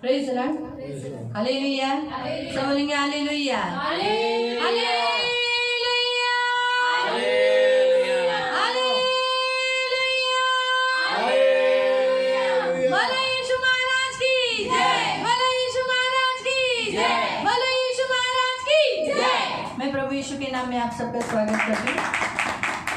Praise the lord, hallelujah. सब बोलेंगे hallelujah, hallelujah, भले यीशु महाराज की जय, भले यीशु महाराज की जय, भले यीशु महाराज की जय। मैं प्रभु यीशु के नाम में आप सबका स्वागत करती हूँ।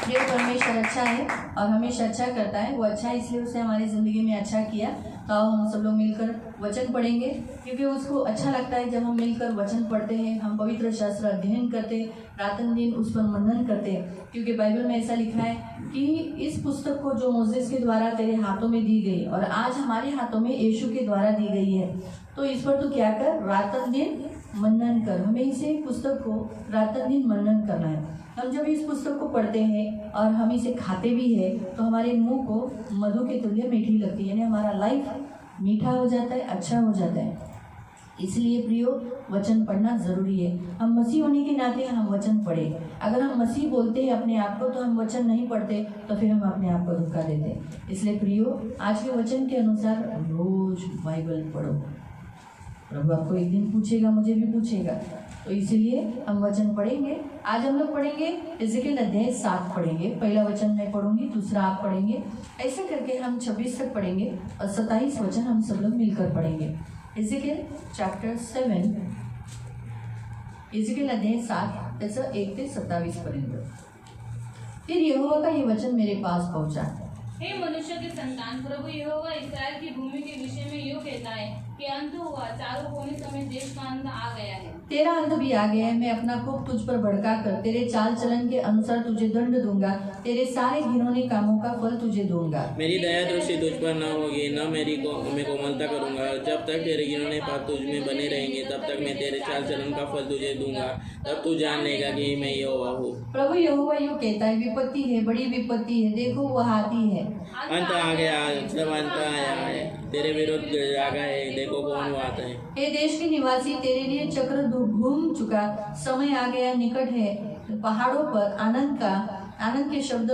ये परमेश्वर अच्छा है और हमेशा अच्छा करता है। वो अच्छा है इसलिए उसने हमारी ज़िंदगी में अच्छा किया। तो हम सब लोग मिलकर वचन पढ़ेंगे, क्योंकि उसको अच्छा लगता है जब हम मिलकर वचन पढ़ते हैं, हम पवित्र शास्त्र अध्ययन करते हैं, रात दिन उस पर मनन करते हैं। क्योंकि बाइबल में ऐसा लिखा है कि इस पुस्तक को जो मोसेस के द्वारा तेरे हाथों में दी गई और आज हमारे हाथों में यीशु के द्वारा दी गई है, तो इस पर तू क्या कर, रात दिन मनन कर। हमें इसे पुस्तक को रात दिन मनन करना है। हम जब इस पुस्तक को पढ़ते हैं और हम इसे खाते भी हैं तो हमारे मुंह को मधु के तुल्य मीठी लगती है, यानी हमारा लाइफ मीठा हो जाता है, अच्छा हो जाता है। इसलिए प्रियो, वचन पढ़ना ज़रूरी है। हम मसीह होने के नाते हम वचन पढ़े। अगर हम मसीह बोलते हैं अपने आप को तो हम वचन नहीं पढ़ते तो फिर हम अपने आप को धोखा देते हैं। इसलिए प्रियो, आज के वचन के अनुसार रोज बाइबल पढ़ो। प्रभु आपको एक दिन पूछेगा, मुझे भी पूछेगा, तो इसीलिए हम वचन पढ़ेंगे। आज हम लोग पढ़ेंगे एजेकिएल अध्याय 7 पढ़ेंगे। पहला वचन मैं पढ़ूंगी, दूसरा आप पढ़ेंगे। ऐसे करके हम 26 तक पढ़ेंगे और 27 वचन हम सब लोग मिलकर पढ़ेंगे। एजेकिएल चैप्टर 7, एजेकिएल अध्याय 7 त्याचं 1 ते 27 पर्यंत। फिर यहोवा का ये वचन मेरे पास पहुंचा। हे मनुष्य के संतान, प्रभु यहोवा इस्राएल की भूमि के विषय में यूँ कहता है कि अंत हुआ, चारों कोने समेत देश का अंत आ गया है। तेरा अंत भी आ गया है। मैं अपना कोप तुझ पर भड़का कर तेरे चाल चलन के अनुसार तुझे दंड दूंगा। तेरे सारे घिनौने कामों का फल तुझे दूंगा। मेरी दया दृष्टि तुझ पर न होगी, न मैं कोमलता करूंगा। जब तक तेरे घिनौने पाप तुझ में बने रहेंगे, तब तक मैं तेरे चाल चलन का फल तुझे दूंगा। तब तू जान लेगा कि मैं यहोवा हूँ। प्रभु यहोवा यूँ कहता है, विपत्ति है, बड़ी विपत्ति है, देखो वह आती है। अंत आ गया, जब अंत आया है, तेरे विरुद्ध जागा है, देखो कौन वो आता है। हे देश के निवासी, तेरे लिए चक्र घूम चुका, समय आ गया, निकट है। पहाड़ों पर आनंद के शब्द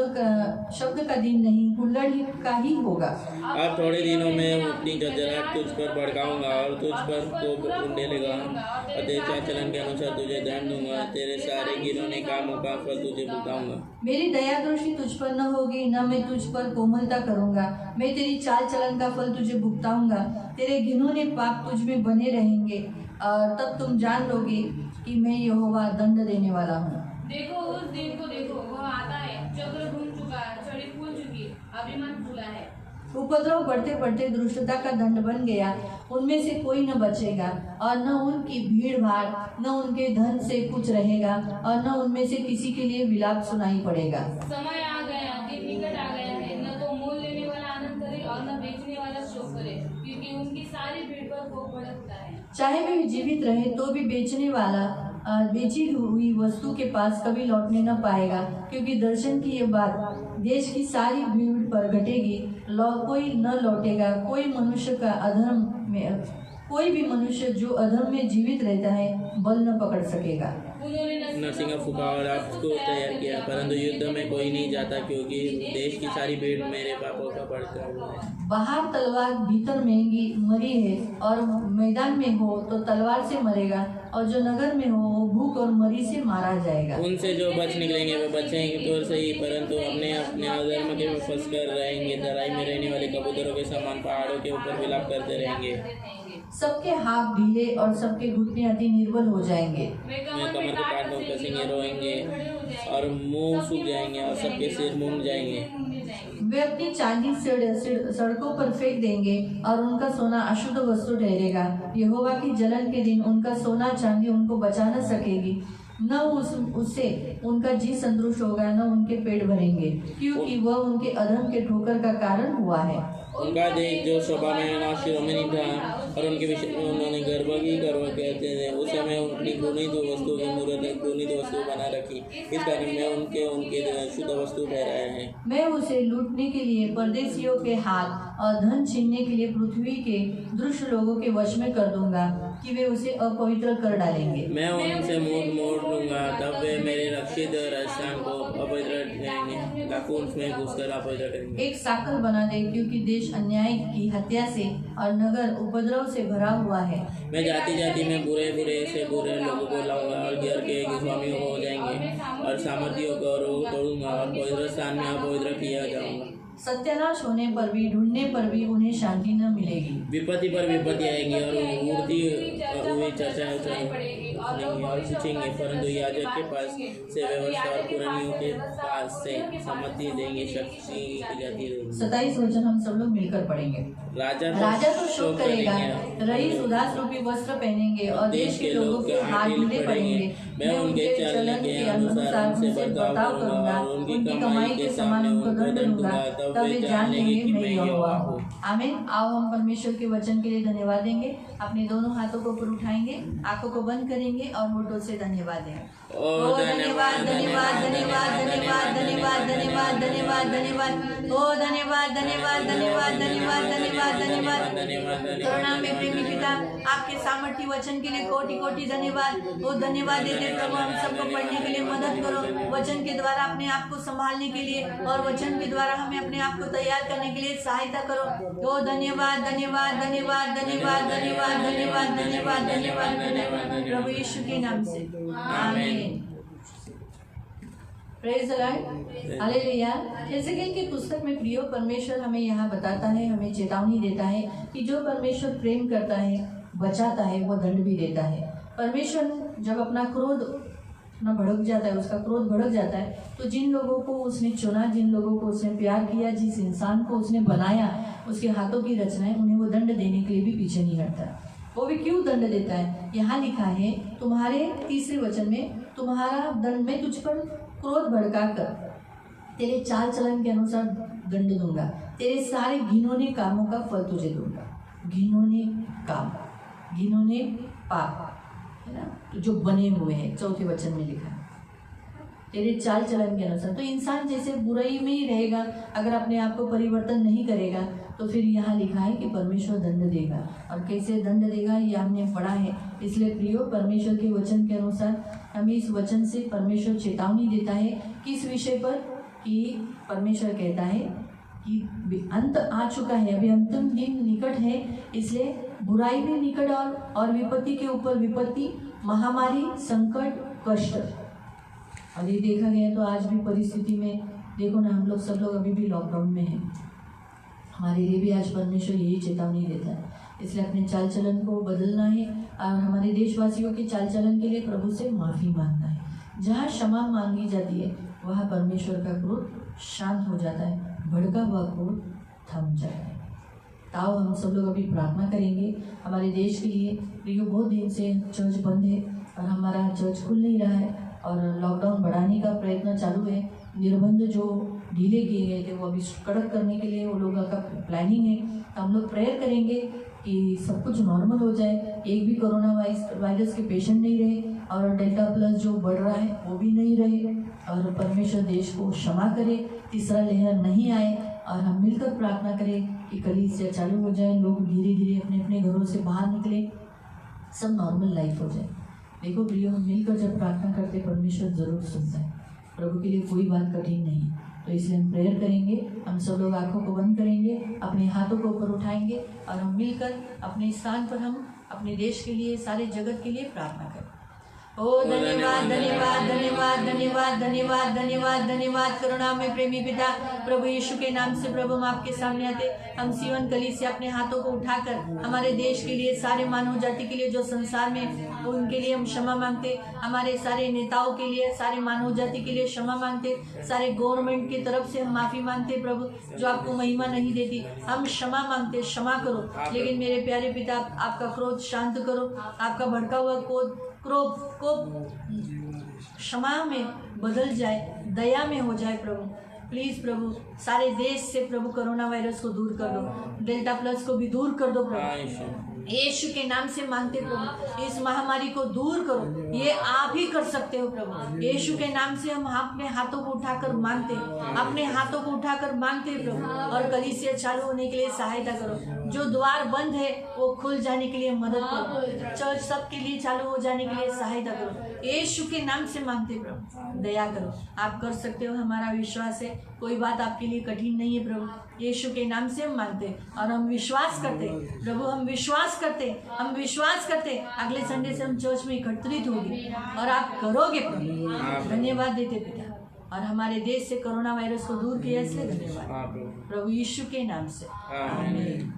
का दिन नहीं, हुल्लड़ का ही होगा। अब थोड़े दिनों में अपनी गजराहट तुझ पर भड़काऊंगा और तुझ पर कोप उंडेलेगा और तेरे चाल चलन के अनुसार तुझे दंड दूंगा। तेरे सारे घिनौने कामों का फल तुझे भुगताऊंगा। मेरी दया दृष्टि तुझ पर न होगी, न मैं तुझ पर कोमलता करूंगा। मैं तेरी चाल चलन का फल तुझे भुगताऊंगा। तेरे घिनौने पाप तुझ में बने रहेंगे और तब तुम जान लोगे कि मैं यहोवा दंड देने वाला हूँ। देखो उस दिन को देखो, वह आता है, चक्र घूम चुका, छड़ी फूल चुकी, अभिमान फूला है। उपद्रव बढ़ते बढ़ते दुष्टता का दंड बन गया। उनमें से कोई न बचेगा और न उनकी भीड़ भाड़, न उनके धन से कुछ रहेगा और न उनमें से किसी के लिए विलाप सुनाई पड़ेगा। समय आ गया, दिन निकट आ गया है, न तो मोल लेने वाला आनंद करे और न बेचने वाला शोक करे, क्योंकि उनकी सारी भीड़ पर कोप भड़कता है। चाहे वे जीवित रहे तो भी बेचने वाला बेची हुई वस्तु के पास कभी लौटने न पाएगा, क्योंकि दर्शन की ये बात देश की सारी भीड़ पर घटेगी। कोई न लौटेगा। कोई भी मनुष्य जो अधर्म में जीवित रहता है बल न पकड़ सकेगा। नरसिंह फूका और आपको तैयार किया, परंतु युद्ध में कोई नहीं जाता, क्योंकि देश की सारी भीड़ मेरे पापों का भड़का हुआ है। बाहर तलवार, भीतर महंगी मरी है, और मैदान में हो तो तलवार से मरेगा, और जो नगर में हो वो भूख और मरी से मारा जाएगा। उनसे जो बच निकलेंगे वे बचेंगे तो सही, परंतु अपने अपने अधर्म के में फंस कर रहेंगे। तराई में रहने वाले कबूतरों के समान पहाड़ों के ऊपर विलाप करते रहेंगे। सबके हाथ ढीले और सबके घुटने अति निर्बल हो जाएंगे। मैं कमर के कांटों कसेंगे, रोएंगे और मुंह सूख जाएंगे और सबके सिर मुंड जाएंगे। वे अपनी चांदी सड़कों पर फेंक देंगे और उनका सोना अशुद्ध वस्तु ठहरेगा। यहोवा की जलन के दिन उनका सोना चांदी उनको बचा न सकेगी। न उससे उनका जी संतुष्ट होगा, न उनके पेट भरेंगे, क्योंकि वह उनके अधर्म के ठोकर का कारण हुआ है। उनका देश जो शोभा में शिरोमणि था और उनके विषय में उन्होंने गर्व कहते थे, उस समय उनकी घृणित वस्तु की मूर्त घृणित वस्तु बना रखी। इस कारण में उनके शुद्ध वस्तु ठहराया है। मैं उसे लूटने के लिए परदेशियों के हाथ और धन छीनने के लिए पृथ्वी के दुष्ट लोगों के वश में कर दूंगा, कि वे उसे अपवित्र कर डालेंगे। मैं उनसे मोड़ लूंगा, तब वे मेरे रशीद राजस्थान को अपवित्र करेंगे, डाकू उसमें घुसकर अपवित्र करेंगे। एक साकल बना दे, क्योंकि देश अन्याय की हत्या से और नगर उपद्रव से भरा हुआ है। मैं जाति जाति में बुरे से बुरे लोगों को लाऊंगा और घर के स्वामियों हो जाएंगे और सामर्थियों को तोड़ूंगा और पवित्र स्थान में अपवित्र किया जाऊंगा। सत्यानाश होने पर भी, ढूंढने पर भी उन्हें शांति न मिलेगी। विपत्ति पर विपत्ति आएगी और हुई चर्चा सुनेंगे और सोचेंगे, परंतु याजक के पास से व्यवस्था और पुरानियों के पास से सम्मति देंगे, शक्ति की जाती रहेगी। 27 वचन हम सब लोग मिलकर पढ़ेंगे। राजा तो शोक करेगा, रईस उदास रूपी वस्त्र पहनेंगे और देश के लोगों के हाथ ढीले पड़ेंगे। मैं उनके चलन के अनुसार उनसे बर्ताव करूंगा, उनकी कमाई के समान उनको दंड दूंगा, तब वे जान लेंगे कि मैं यहोवा हूँ। आमीन। आओ हम परमेश्वर के वचन के लिए धन्यवाद देंगे। अपने दोनों हाथों को ऊपर उठाएंगे, आंखों को बंद करेंगे और होठों से धन्यवाद देंगे। ओ धन्यवाद धन्यवाद धन्यवाद धन्यवाद धन्यवाद धन्यवाद धन्यवाद धन्यवाद, ओ धन्यवाद धन्यवाद धन्यवाद धन्यवाद धन्यवाद धन्यवाद। करुणा में प्रेमी पिता, आपके सामर्थ्य वचन के लिए कोटि कोटि धन्यवाद। वो धन्यवाद देते प्रभु, हम सबको पढ़ने के लिए मदद करो, वचन के द्वारा अपने आप को संभालने के लिए और वचन के द्वारा हमें अपने आप को तैयार करने के लिए सहायता करो। ओ धन्यवाद धन्यवाद धन्यवाद धन्यवाद धन्यवाद धन्यवाद धन्यवाद धन्यवाद धन्यवाद, प्रभु यीशु के नाम से आमीन। Praise the lord, hallelujah. Ezekiel की पुस्तक में प्रियो परमेश्वर हमें यहाँ बताता है, हमें चेतावनी देता है कि जो परमेश्वर प्रेम करता है, बचाता है, वो दंड भी देता है। परमेश्वर जब अपना क्रोध अपना भड़क जाता है, उसका क्रोध भड़क जाता है, तो जिन लोगों को उसने चुना, जिन लोगों को उसने प्यार किया, जिस इंसान को उसने बनाया, उसके हाथों की रचनाएं, उन्हें वो दंड देने के लिए भी पीछे नहीं हटता। वो भी क्यों दंड देता है? यहाँ लिखा है तुम्हारे 3 वचन में, तुम्हारा दंड में तुझ पर क्रोध भड़का कर तेरे चाल चलन के अनुसार दंड दूंगा, तेरे सारे घिनौने कामों का फल तुझे दूंगा। घिनौने काम, घिनौने पाप, है ना, तो जो बने हुए हैं, 4 वचन में लिखा है तेरे चाल चलन के अनुसार। तो इंसान जैसे बुराई में ही रहेगा, अगर अपने आप को परिवर्तन नहीं करेगा, तो फिर यहाँ लिखा है कि परमेश्वर दंड देगा। और कैसे दंड देगा ये हमने पढ़ा है। इसलिए प्रियो, परमेश्वर के वचन के अनुसार हमें इस वचन से परमेश्वर चेतावनी देता है किस विषय पर, कि परमेश्वर कहता है कि अंत आ चुका है, अभी अंतिम दिन निकट है, इसलिए बुराई भी निकट और विपत्ति के ऊपर विपत्ति, महामारी, संकट, कष्ट। और ये देखा गया तो आज भी परिस्थिति में देखो ना, हम लोग सब लोग अभी भी लॉकडाउन में हैं। हमारे लिए भी आज परमेश्वर यही चेतावनी देता है। इसलिए अपने चाल चलन को बदलना है और हमारे देशवासियों के चाल चलन के लिए प्रभु से माफ़ी मांगना है। जहाँ क्षमा मांगी जाती है वहाँ परमेश्वर का क्रोध शांत हो जाता है, भड़का हुआ क्रोध थम जाता है। ताओ हम सब लोग अभी प्रार्थना करेंगे हमारे देश के लिए। प्रियो, बहुत दिन से चर्च बंद है और हमारा चर्च खुल नहीं रहा है और लॉकडाउन बढ़ाने का प्रयत्न चालू है। निर्बंध जो ढीले किए गए थे वो अभी कड़क करने के लिए वो लोगों का प्लानिंग है। तो हम लोग प्रेयर करेंगे कि सब कुछ नॉर्मल हो जाए, एक भी कोरोना वायरस के पेशेंट नहीं रहे और डेल्टा प्लस जो बढ़ रहा है वो भी नहीं रहे और परमेश्वर देश को क्षमा करे, तीसरा लहर नहीं आए। और हम मिलकर प्रार्थना करें कि कलीसिया चालू हो जाए, लोग धीरे धीरे अपने अपने घरों से बाहर निकले, सब नॉर्मल लाइफ हो जाए। देखो प्रियो, हम मिलकर जब प्रार्थना करते परमेश्वर ज़रूर सुनता है। प्रभु के लिए कोई बात कठिन नहीं है। तो इसलिए हम प्रेयर करेंगे। हम सब लोग आंखों को बंद करेंगे, अपने हाथों को ऊपर उठाएंगे और हम मिलकर अपने स्थान पर हम अपने देश के लिए, सारे जगत के लिए प्रार्थना करें। ओ धन्यवाद धन्यवाद धन्यवाद धन्यवाद धन्यवाद धन्यवाद धन्यवाद। करुणा में प्रेमी पिता, प्रभु यीशु के नाम से प्रभु हम आपके सामने आते, हम सीवन कली से अपने हाथों को उठाकर हमारे देश के लिए, सारे मानव जाति के लिए जो संसार में, उनके लिए हम क्षमा मांगते। हमारे सारे नेताओं के लिए, सारे मानव जाति के लिए क्षमा मांगते। सारे गवर्नमेंट की तरफ से हम माफ़ी मांगते प्रभु, जो आपको महिमा नहीं देती। हम क्षमा मांगते, क्षमा करो। लेकिन मेरे प्यारे पिता, आपका क्रोध शांत करो, आपका भड़का हुआ क्रोध को क्षमा में बदल जाए, दया में हो जाए प्रभु। प्लीज़ प्रभु, सारे देश से प्रभु कोरोना वायरस को दूर कर दो, डेल्टा प्लस को भी दूर कर दो प्रभु। यीशु के नाम से मांगते प्रभु, इस महामारी को दूर करो, ये आप ही कर सकते हो प्रभु। यीशु के नाम से हम अपने हाथों को उठाकर मांगते, अपने हाथों को उठाकर मांगते प्रभु। और कलीसिया चालू होने के लिए सहायता करो। जो द्वार बंद है वो खुल जाने के लिए मदद करो। चर्च सबके लिए चालू हो जाने के लिए सहायता करो। यीशु के नाम से मांगते प्रभु, दया करो। आप कर सकते हो, हमारा विश्वास है। कोई बात आपके लिए कठिन नहीं है प्रभु। यीशु के नाम से हम मांगते और हम विश्वास करते प्रभु, हम विश्वास करते अगले संडे से हम चर्च में एकत्रित होंगे और आप करोगे प्रभु। धन्यवाद देते पिता, और हमारे देश से कोरोना वायरस को दूर किया इसलिए धन्यवाद प्रभु यीशु के नाम से, आमीन।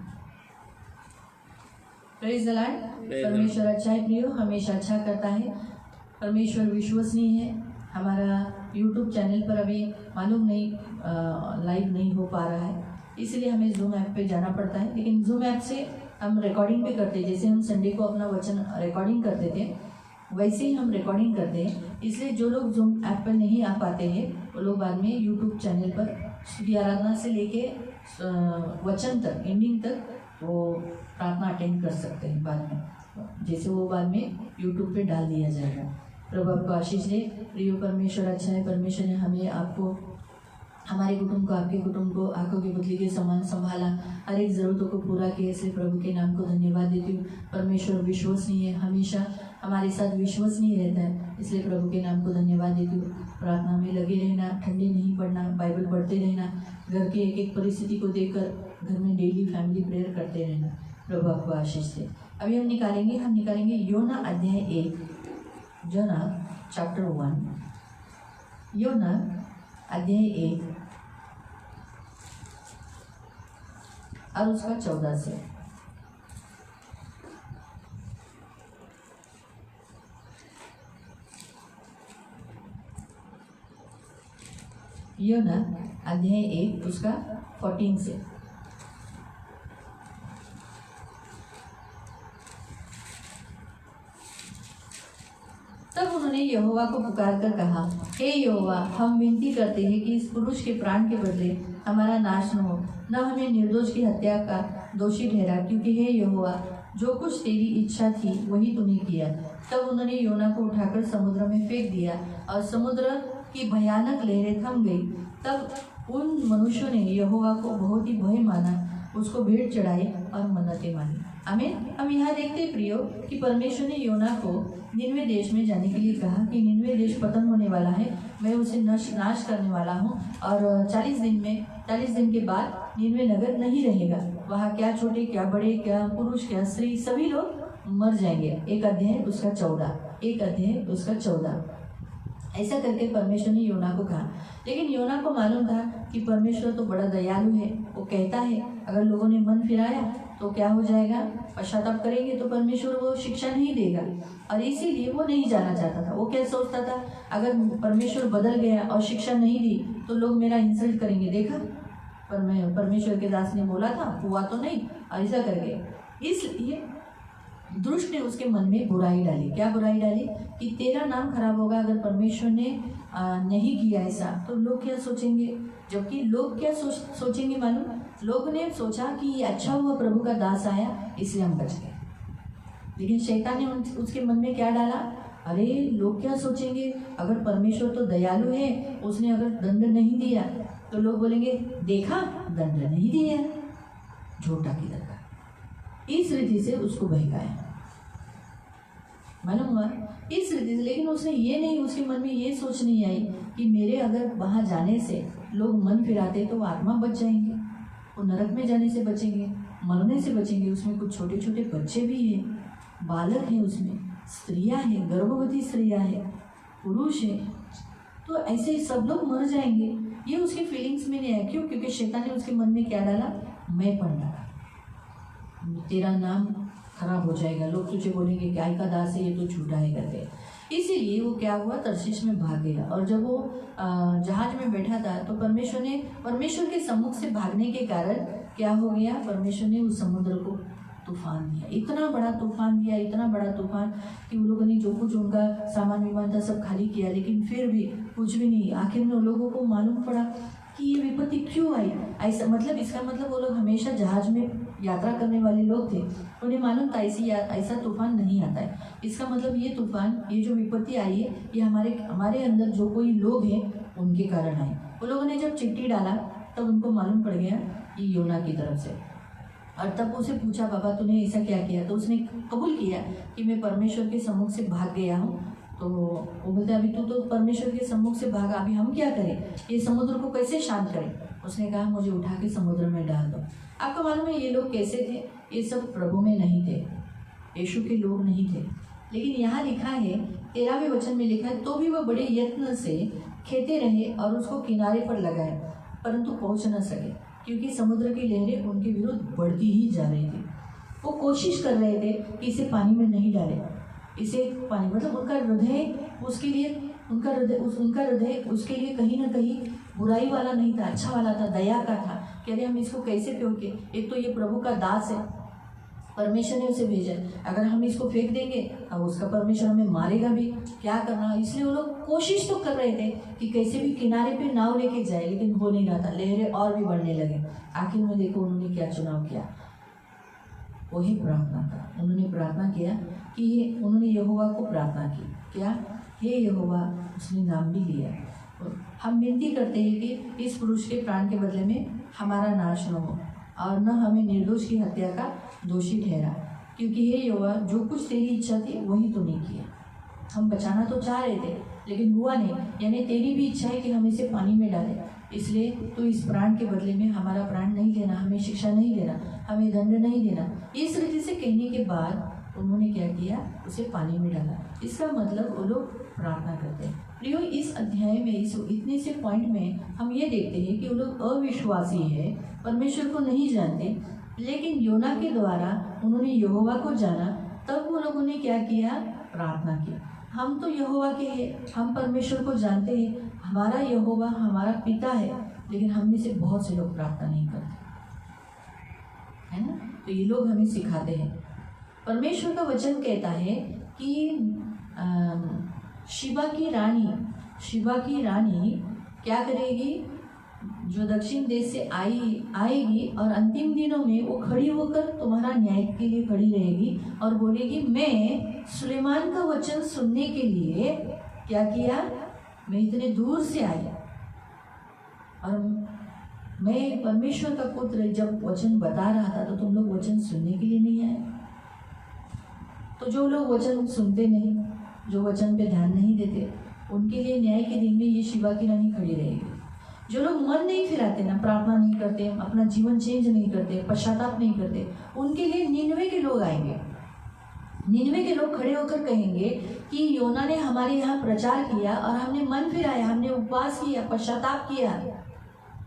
Praise the Lord. परमेश्वर अच्छा है प्रियो, हमेशा अच्छा करता है। परमेश्वर विश्वसनीय है। हमारा यूट्यूब चैनल पर अभी मालूम नहीं लाइव नहीं हो पा रहा है, इसलिए हमें जूम ऐप पे जाना पड़ता है। लेकिन जूम ऐप से हम रिकॉर्डिंग भी करते हैं। जैसे हम संडे को अपना वचन रिकॉर्डिंग करते थे, वैसे ही हम रिकॉर्डिंग करते हैं। इसलिए जो लोग जूम ऐप पर नहीं आ पाते हैं वो लोग बाद में यूट्यूब चैनल पर स्तुति आराधना से लेके वचन तक, एंडिंग तक वो प्रार्थना अटेंड कर सकते हैं बाद में। जैसे वो बाद में यूट्यूब पे डाल दिया जाएगा। प्रभु आपको आशीष दे। प्रिय परमेश्वर अच्छा है। परमेश्वर ने हमें, आपको, हमारे कुटुंब को, आपके कुटुंब को आंखों की पुतली के समान संभाला, हर एक ज़रूरतों को पूरा किया। इसलिए प्रभु के नाम को धन्यवाद देती हूँ। परमेश्वर विश्वसनीय है, हमेशा हमारे साथ विश्वसनीय रहता है, इसलिए प्रभु के नाम को धन्यवाद देती हूँ। प्रार्थना में लगे रहना, ठंडे नहीं पड़ना, बाइबल पढ़ते रहना, घर के एक एक परिस्थिति को देखकर घर में डेली फैमिली प्रेयर करते रहना। प्रभु आपको आशीष दे। अभी हम निकालेंगे योना अध्याय 1, योना चैप्टर 1, योना अध्याय 1 और उसका 14 से। योना अध्याय 1 उसका 14 से। तब उन्होंने यहोवा को पुकार कर कहा, हे यहोवा, हम विनती करते हैं कि इस पुरुष के प्राण के बदले हमारा नाश न हो, न हमें निर्दोष की हत्या का दोषी ठहरा, क्योंकि हे यहोवा, जो कुछ तेरी इच्छा थी वही तूने किया। तब उन्होंने योना को उठाकर समुद्र में फेंक दिया और समुद्र की भयानक लहरें थम गई। तब उन मनुष्यों ने यहोवा को बहुत ही भय माना, उसको भेंट चढ़ाई और मन्नतें मानी। आमीन। हम यहाँ देखते हैं प्रियो कि परमेश्वर ने योना को निनवे देश में जाने के लिए कहा कि निनवे देश पतन होने वाला है, मैं उसे नाश करने वाला हूँ और 40 दिन के बाद निनवे नगर नहीं रहेगा। वहाँ क्या छोटे क्या बड़े, क्या पुरुष क्या स्त्री, सभी लोग मर जाएंगे। एक अध्याय उसका 14। ऐसा करके परमेश्वर ने योना को कहा। लेकिन योना को मालूम था कि परमेश्वर तो बड़ा दयालु है। वो कहता है अगर लोगों ने मन फिराया तो क्या हो जाएगा, पश्चाताप करेंगे तो परमेश्वर वो शिक्षा नहीं देगा, और इसीलिए वो नहीं जाना चाहता था। वो क्या सोचता था, अगर परमेश्वर बदल गया और शिक्षा नहीं दी तो लोग मेरा इंसल्ट करेंगे। देखा, परमेश्वर के दास ने बोला था, हुआ तो नहीं, ऐसा करके। इसलिए दुष्ट ने उसके मन में बुराई डाली। क्या बुराई डाली कि तेरा नाम खराब होगा अगर परमेश्वर ने नहीं किया ऐसा तो लोग क्या सोचेंगे। जबकि लोग क्या सोचेंगे मालूम, लोग ने सोचा कि अच्छा हुआ प्रभु का दास आया इसलिए हम बच गए। लेकिन शैतान ने उसके मन में क्या डाला, अरे लोग क्या सोचेंगे, अगर परमेश्वर तो दयालु है, उसने अगर दंड नहीं दिया तो लोग बोलेंगे देखा दंड नहीं दिया, झूठा किधर का। इस रीति से उसको बहकाया, मालूम हुआ, इस रीति से। लेकिन उसने ये नहीं, उसके मन में ये सोच नहीं आई कि मेरे अगर वहाँ जाने से लोग मन फिराते तो आत्मा बच जाएंगे, वो नरक में जाने से बचेंगे, मरने से बचेंगे। उसमें कुछ छोटे छोटे बच्चे भी हैं, बालक हैं, उसमें स्त्रियां हैं, गर्भवती स्त्रियां हैं, पुरुष हैं, तो ऐसे सब लोग मर जाएंगे। ये उसकी फीलिंग्स में नहीं आया। क्यों? क्योंकि शैतान ने उसके मन में क्या डाला, मैं पढ़ डाला, तेरा नाम खराब हो जाएगा, लोग तुझे बोलेंगे क्या का दास है, ये तो झूठा है करके। इसीलिए वो क्या हुआ, तर्शीश में भाग गया। और जब वो जहाज में बैठा था तो परमेश्वर के सम्मुख से भागने के कारण क्या हो गया, परमेश्वर ने उस समुद्र को तूफान दिया, इतना बड़ा तूफान कि उन लोगों ने जो कुछ उनका सामान विमान था सब खाली किया, लेकिन फिर भी कुछ भी नहीं। आखिर में उन लोगों को मालूम पड़ा कि ये विपत्ति क्यों आई। ऐसा मतलब, इसका मतलब वो लोग हमेशा जहाज में यात्रा करने वाले लोग थे, उन्हें मालूम था ऐसा तूफान नहीं आता है। इसका मतलब ये तूफान, ये जो विपत्ति आई है, ये हमारे अंदर जो कोई लोग हैं उनके कारण आए। वो लोगों ने जब चिट्ठी डाला तब उनको मालूम पड़ गया कि योना की तरफ से। और तब उसे पूछा, बाबा तूने ऐसा क्या किया? तो उसने कबूल किया कि मैं परमेश्वर के सम्मुख से भाग गया हूँ। तो वो बोलते अभी तू तो परमेश्वर के सम्मुख से भागा, अभी हम क्या करें, ये समुद्र को कैसे शांत करें? उसने कहा मुझे उठा के समुद्र में डाल दो। आपको मालूम है ये लोग कैसे थे? ये सब प्रभु में नहीं थे, यीशु के लोग नहीं थे। लेकिन यहाँ लिखा है 13वें वचन में लिखा है, तो भी वह बड़े यत्न से खेते रहे और उसको किनारे पर लगाए, परंतु पहुँच न सके, क्योंकि समुद्र की लहरें उनके विरुद्ध बढ़ती ही जा रही थी। वो कोशिश कर रहे थे कि इसे पानी में नहीं डाले, इसे पानी, मतलब उनका हृदय उसके लिए, उनका हृदय उसके लिए कहीं ना कहीं बुराई वाला नहीं था, अच्छा वाला था, दया का था। कह रहे हम इसको कैसे पियोगे? एक तो ये प्रभु का दास है, परमेश्वर ने उसे भेजा, अगर हम इसको फेंक देंगे अब उसका परमेश्वर हमें मारेगा भी, क्या करना? इसलिए वो लोग कोशिश तो कर रहे थे कि कैसे भी किनारे पे नाव लेके जाए, लेकिन हो नहीं रहा था, लहरें और भी बढ़ने लगे। आखिर में देखो उन्होंने क्या चुनाव किया, वही प्रार्थना था। उन्होंने प्रार्थना किया कि उन्होंने यहोवा को प्रार्थना की, क्या? हे यहोवा, उसने नाम भी लिया। हम विनती करते हैं कि इस पुरुष के प्राण के बदले में हमारा नाश न हो और न हमें निर्दोष की हत्या का दोषी ठहरा, क्योंकि हे यहोवा जो कुछ तेरी इच्छा थी वही तूने किया। हम बचाना तो चाह रहे थे लेकिन हुआ नहीं, यानी तेरी भी इच्छा है कि हम इसे पानी में डालें, इसलिए तो इस प्राण के बदले में हमारा प्राण नहीं लेना, हमें शिक्षा नहीं देना, हमें दंड नहीं देना। इस रीति से कहने के बाद उन्होंने क्या किया? उसे पानी में डाला। इसका मतलब वो लोग प्रार्थना करते हैं। प्रियो, इस अध्याय में इस इतने से पॉइंट में हम ये देखते हैं कि वो लोग अविश्वासी है, परमेश्वर को नहीं जानते, लेकिन योना के द्वारा उन्होंने यहोवा को जाना, तब वो लोगों ने क्या किया? प्रार्थना की। हम तो यहोवा के हैं, हम परमेश्वर को जानते हैं, हमारा यहोवा हमारा पिता है, लेकिन हम में से बहुत से लोग प्रार्थना नहीं करते, है ना? तो ये लोग हमें सिखाते हैं। परमेश्वर का वचन कहता है कि शिबा की रानी क्या करेगी? जो दक्षिण देश से आएगी और अंतिम दिनों में वो खड़ी होकर तुम्हारा न्याय के लिए खड़ी रहेगी और बोलेगी, मैं सुलेमान का वचन सुनने के लिए क्या किया? मैं इतने दूर से आई और मैं परमेश्वर का पुत्र जब वचन बता रहा था तो तुम लोग वचन सुनने के लिए नहीं आए। तो जो लोग वचन सुनते नहीं, जो वचन पे ध्यान नहीं देते, उनके लिए न्याय के दिन में ये शिबा की रानी खड़ी रहेगी। जो लोग मन नहीं फिराते ना, प्रार्थना नहीं करते, अपना जीवन चेंज नहीं करते, पश्चाताप नहीं करते, उनके लिए निनवे के लोग आएंगे। निनवे के लोग खड़े होकर कहेंगे कि योना ने हमारे यहाँ प्रचार किया और हमने मन फिराया, हमने उपवास किया, पश्चाताप किया,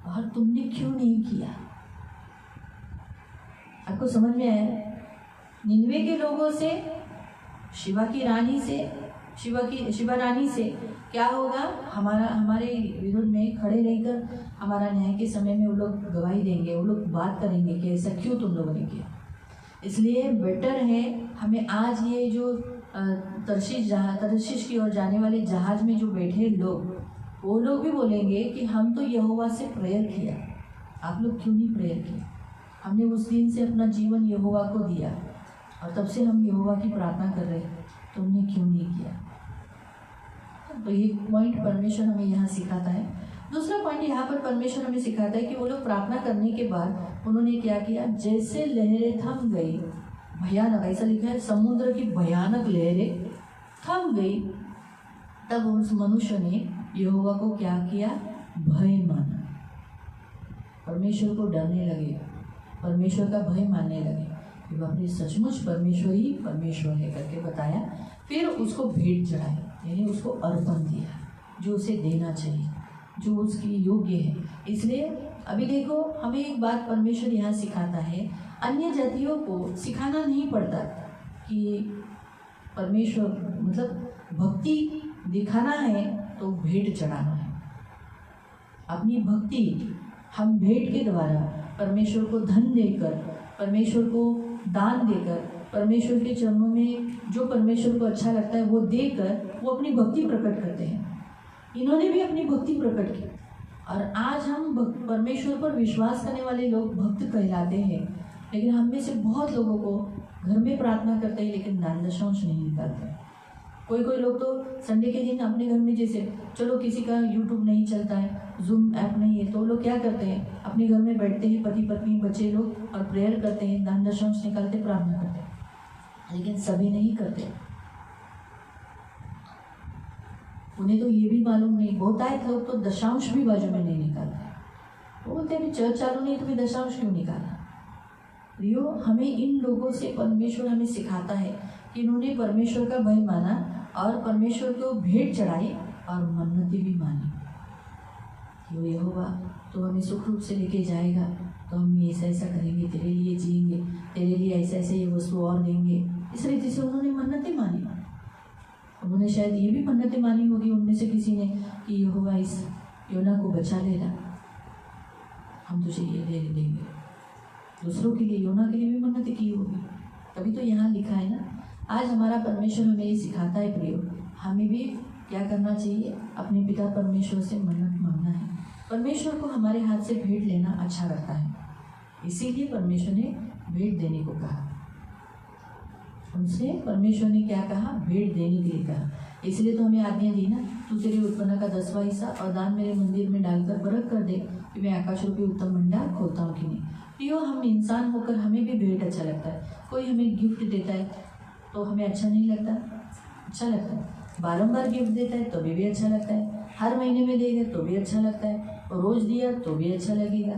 और तुमने क्यों नहीं किया? आपको समझ में आया? निनवे के लोगों से, शिवा रानी से क्या होगा? हमारे विरोध में खड़े रहकर हमारा न्याय के समय में वो लोग गवाही देंगे, वो लोग बात करेंगे कि ऐसा क्यों तुम लोगों ने किया। इसलिए बेटर है हमें आज ये जो तर्शीश की ओर जाने वाले जहाज में जो बैठे लोग, वो लोग भी बोलेंगे कि हम तो यहोवा से प्रेयर किया, आप लोग क्यों नहीं प्रेयर किया? हमने उस दिन से अपना जीवन यहोवा को दिया और तब से हम यहोवा की प्रार्थना कर रहे हैं, तुमने क्यों नहीं किया? तो ये पॉइंट परमेश्वर हमें यहाँ सिखाता है। दूसरा पॉइंट यहाँ पर परमेश्वर हमें सिखाता है कि वो लोग प्रार्थना करने के बाद उन्होंने क्या किया? जैसे लहरें थम गई, भयानक, ऐसा लिखा है समुद्र की भयानक लहरें थम गई, तब उस मनुष्य ने यहोवा को क्या किया? भय माना, परमेश्वर को डरने लगे, परमेश्वर का भय मानने लगे कि बाप रे सचमुच परमेश्वर ही परमेश्वर है करके बताया। फिर उसको भेंट चढ़ाई, यानी उसको अर्पण दिया जो उसे देना चाहिए, जो उसकी योग्य है। इसलिए अभी देखो, हमें एक बात परमेश्वर यहाँ सिखाता है, अन्य जातियों को सिखाना नहीं पड़ता कि परमेश्वर मतलब भक्ति दिखाना है तो भेंट चढ़ाना है। अपनी भक्ति हम भेंट के द्वारा परमेश्वर को धन देकर, परमेश्वर को दान देकर, परमेश्वर के चरणों में जो परमेश्वर को अच्छा लगता है वो देकर वो अपनी भक्ति प्रकट करते हैं। इन्होंने भी अपनी भक्ति प्रकट की और आज हम परमेश्वर पर विश्वास करने वाले लोग भक्त कहलाते हैं। लेकिन हम में से बहुत लोगों को घर में प्रार्थना करते हैं लेकिन दान दशांश नहीं निकालते। कोई कोई लोग तो संडे के दिन अपने घर में, जैसे चलो किसी का यूट्यूब नहीं चलता है, जूम ऐप नहीं है, तो वो लोग क्या करते हैं, अपने घर में बैठते हैं पति पत्नी बच्चे लोग और प्रेयर करते हैं, दान दशांश निकालते, प्रार्थना करते हैं। लेकिन सभी नहीं करते, उन्हें तो ये भी मालूम नहीं, बहुत आए लोग तो दशांश भी बाजू में नहीं निकालते। वो बोलते हैं चर्च चालू नहीं तो भी दशांश क्यों निकाला। प्रियो, हमें इन लोगों से परमेश्वर हमें सिखाता है कि इन्होंने परमेश्वर का भय माना और परमेश्वर को भेंट चढ़ाई और मन्नतें भी मानी। कि यहोवा तो हमें सुख रूप से लेके जाएगा, तो हम ऐसा ऐसा करेंगे, तेरे लिए जिएंगे, तेरे लिए ऐसा ऐसे ये वस्तु और देंगे। इस रीति से उन्होंने मन्नतें मानी। उन्होंने शायद ये भी मन्नतें मानी होगी उनमें से किसी ने कि यहोवा इस योना को बचा लेना, हम तुझे ये दे देंगे। दूसरों के लिए, योना के लिए भी मन्नतें की होगी, तभी तो यहाँ लिखा है ना। आज हमारा परमेश्वर हमें ये सिखाता है प्रियो, हमें भी क्या करना चाहिए, अपने पिता परमेश्वर से मन्नत मांगना है। परमेश्वर को हमारे हाथ से भेंट लेना अच्छा लगता है, इसीलिए परमेश्वर ने भेंट देने को कहा। उनसे परमेश्वर ने क्या कहा, भेंट देने के लिए कहा। इसलिए तो हमें आज्ञा दी ना, तू तेरे उत्पन्न का 10वां हिस्सा और दान मेरे मंदिर में डालकर बरक कर दे कि मैं आकाश रूपी उत्तम भंडार खोलता हूँ कि नहीं। प्रियो, हम इंसान होकर हमें भी भेंट अच्छा लगता है। कोई हमें गिफ्ट देता है तो हमें अच्छा नहीं लगता, अच्छा लगता है। बारंबार गिफ्ट देता है तो भी अच्छा लगता है, हर महीने में देगा तो भी अच्छा लगता है, और रोज़ दिया तो भी अच्छा लगेगा।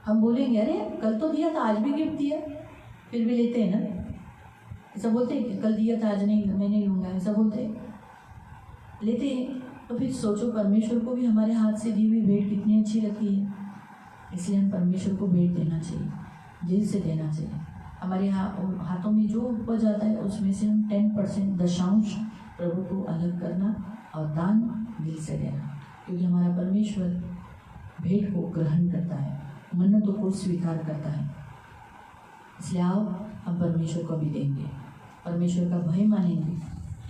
हम बोलेंगे अरे कल तो दिया था, आज भी गिफ्ट दिया, फिर भी लेते हैं ना। ऐसा बोलते हैं कि कल दिया था आज नहीं, मैं नहीं लूँगा, ऐसा बोलते हैं, लेते हैं। तो फिर सोचो, परमेश्वर को भी हमारे हाथ से दी हुई भेंट कितनी अच्छी लगती है। इसलिए हम परमेश्वर को भेंट देना चाहिए, दिल से देना चाहिए। हमारे हाथों में जो उपज आता है उसमें से हम 10% दशांश प्रभु को अलग करना और दान दिल से देना, क्योंकि हमारा परमेश्वर भेंट को ग्रहण करता है, मन्नतों को स्वीकार करता है। इसलिए आओ हम परमेश्वर को भी देंगे, परमेश्वर का भय मानेंगे।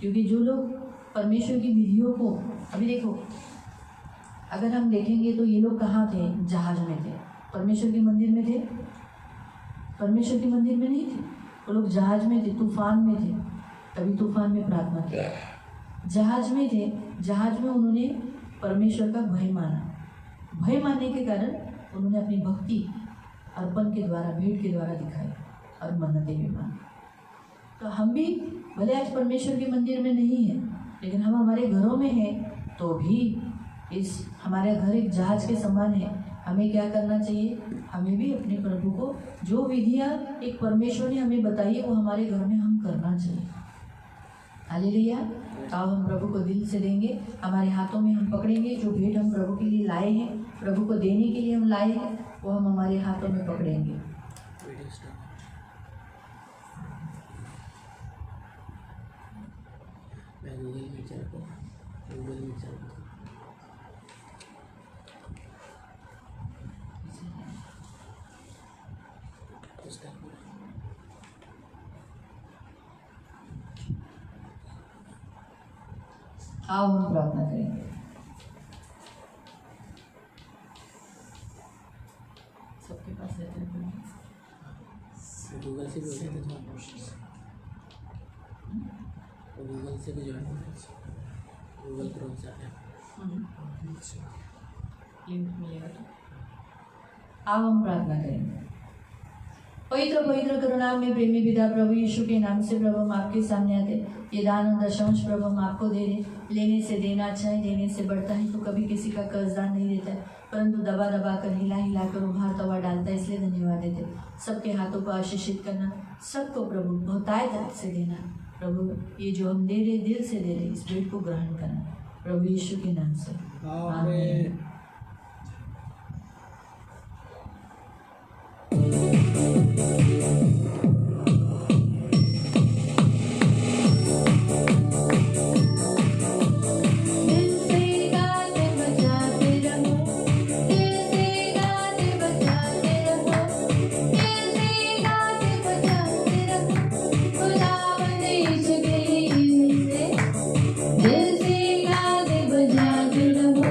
क्योंकि जो लोग परमेश्वर की विधियों को, अभी देखो अगर हम देखेंगे तो ये लोग कहाँ थे, जहाज में थे, परमेश्वर के मंदिर में थे, परमेश्वर के मंदिर में नहीं थे। वो लोग जहाज में थे, तूफान में थे, तभी तूफान में प्रार्थना की। जहाज में थे, जहाज में उन्होंने परमेश्वर का भय माना। भय मानने के कारण उन्होंने अपनी भक्ति अर्पण के द्वारा, भेंट के द्वारा दिखाई और मन्नतें भी मानी। तो हम भी भले आज परमेश्वर के मंदिर में नहीं हैं, लेकिन हम हमारे घरों में हैं, तो भी इस हमारे घर एक जहाज के समान है। हमें क्या करना चाहिए, हमें भी अपने प्रभु को जो विधियाँ एक परमेश्वर ने हमें बताई है वो हमारे घर में हम करना चाहिए। हालेलुया। आओ हम प्रभु को दिल से देंगे, हमारे हाथों में हम पकड़ेंगे जो भेंट हम प्रभु के लिए लाए हैं, प्रभु को देने के लिए हम लाए हैं, वो हम हमारे हाथों में पकड़ेंगे। आओ हम प्रार्थना करेंगे। सबके पास रहते हैं गूगल से भी होते थे, गूगल से भी ज्वाइन गूगल क्रोम से लिंक मिलेगा तो। आओ हम प्रार्थना करेंगे। पवित्र पवित्र करुणा में प्रेमी पिता प्रभु यीशु के नाम से प्रभु हम आपके सामने आते, ये दान और दशांश प्रभु हम आपको दे रहे। लेने से देना अच्छा है, देने से बढ़ता है। तो कभी किसी का कर्जदार नहीं देता है, परंतु दबा दबा कर, हिला हिला कर उभार तवा डालता है, इसलिए धन्यवाद देते। सबके हाथों को आशीषित करना, सबको प्रभु बहुतायत से देना। प्रभु ये जो हम दे रहे, दिल से दे रहे, इस भेंट को ग्रहण करना प्रभु यीशु के नाम से, आमीन। दिल से गाते बजाते रहो।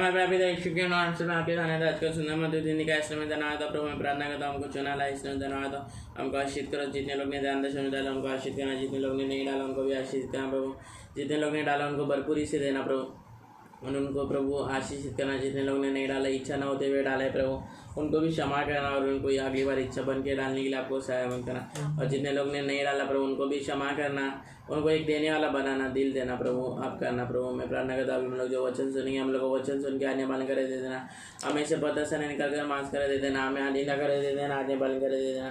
हमारे पिता यीशु के नाम से आपके धन्यवाद आज का सुंदर मधुर दिन का इसमें धन्यवाद प्रभु मैं प्रार्थना करता हूँ हमको चुना ला इसमें धन्यवाद हमको आशीष करो जितने लोग ने ध्यान दर्शन डाला उनको आशीष करना जितने लोग ने नहीं डाला उनको भी आशीष करना प्रभु जितने लोग ने डाला उनको भरपूरी से देना प्रभु उनको प्रभु आशीषित करना जितने लोग ने नहीं डाला इच्छा न होते हुए डाला है प्रभु उनको भी क्षमा करना और उनको अगली बार इच्छा बन के डालने के लिए आपको सहायता करना और जितने लोग ने नहीं डाला प्रभु उनको भी क्षमा करना उनको एक देने वाला बनाना दिल देना प्रभु आप करना प्रभु मैं प्रार्थना करता हूँ हम लोग जो वचन सुनेंगे हम लोग को वचन सुन के आने बाल करे दे देना हमें से प्रदर्शन निकल कर मांस करे दे देना हमें आदि करे दे देना आने बाल करे दे देना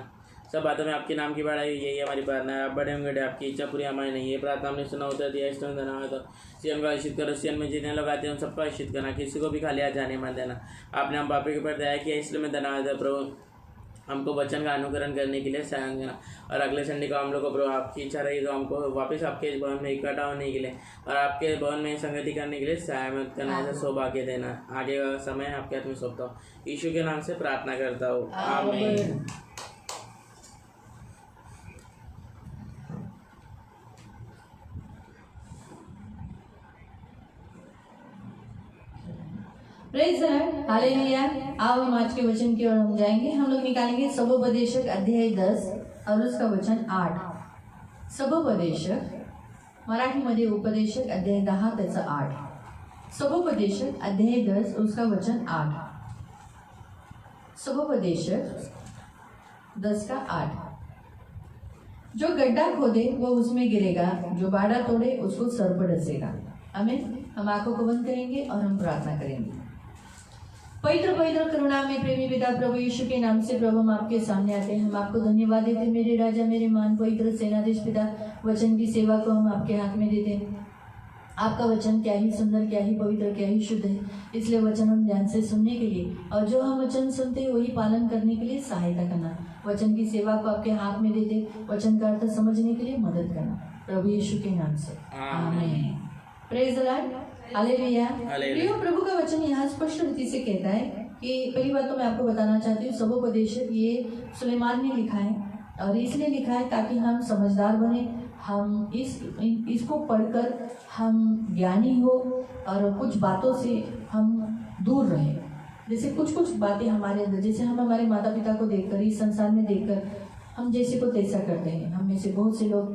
सब बातों में आपके नाम की बढ़ाई यही हमारी प्रार्थना है आप बड़े होंगे आपकी इच्छा पूरी हमारी नहीं है प्रार्थना हमने सुना होता दिया इसमें धन्यवाद सीएम का आशित करो सीएम में जितने लोग आते हैं उन सबको आशित करना किसी को भी खाली आ जाने मत देना आपने हम पापी के ऊपर दया किया इसलिए मैं धन्यवाद है प्रभु हमको वचन का अनुकरण करने के लिए सहायता देना और अगले संडे को हम लोग को प्रभु आपकी इच्छा रही तो हमको वापस आपके भवन में इकट्ठा होने के लिए और आपके भवन में संगति करने के लिए सहायता करना ऐसा सौभाग्य देना आगे का समय आपके हाथ में सौंपता हूँ यीशु के नाम से प्रार्थना करता हूँ आमीन। Praise the lord hallelujah. आओ हम आज के वचन की ओर हम जाएंगे। हम लोग निकालेंगे सबोपदेशक अध्याय 10 और उसका वचन 8। सबोपदेशक मराठीमध्ये उपदेशक अध्याय 10 त्याचा 8। सबोपदेशक अध्याय 10 उसका वचन 8। सबोपदेशक 10 का 8। जो गड्ढा खोदे वो उसमें गिरेगा, जो बाड़ा तोड़े उसको सर पर डसेगा। आमीन। हम आंखों को बंद करेंगे और हम प्रार्थना करेंगे। पवित्र पवित्र करुणा में प्रेमी पिता प्रभु यीशु के नाम से प्रभु हम आपके सामने आते हैं। हम आपको धन्यवाद देते हैं मेरे राजा मेरे मान पवित्र सेनाधीश पिता। वचन की सेवा को हम आपके हाथ में देते हैं। आपका वचन क्या ही सुंदर क्या ही पवित्र क्या ही शुद्ध है, इसलिए वचन हम ध्यान से सुनने के लिए और जो हम वचन सुनते हैं वही पालन करने के लिए सहायता करना। वचन की सेवा को आपके हाथ में देते, वचन का अर्थ समझने के लिए मदद करना प्रभु यीशु के नाम से आमीन। Praise the lord hallelujah. प्रियो प्रभु का वचन यहाँ स्पष्ट रीति से कहता है कि पहली बात तो मैं आपको बताना चाहती हूँ सबोपदेशक ये सुलेमान ने लिखा है और इसलिए लिखा है ताकि हम समझदार बने, हम इसको पढ़कर हम ज्ञानी हो और कुछ बातों से हम दूर रहें। जैसे कुछ बातें हमारे अंदर, जैसे हम हमारे माता पिता को देखकर इस संसार में देखकर हम जैसे को तैसा करते हैं। हम में से बहुत से लोग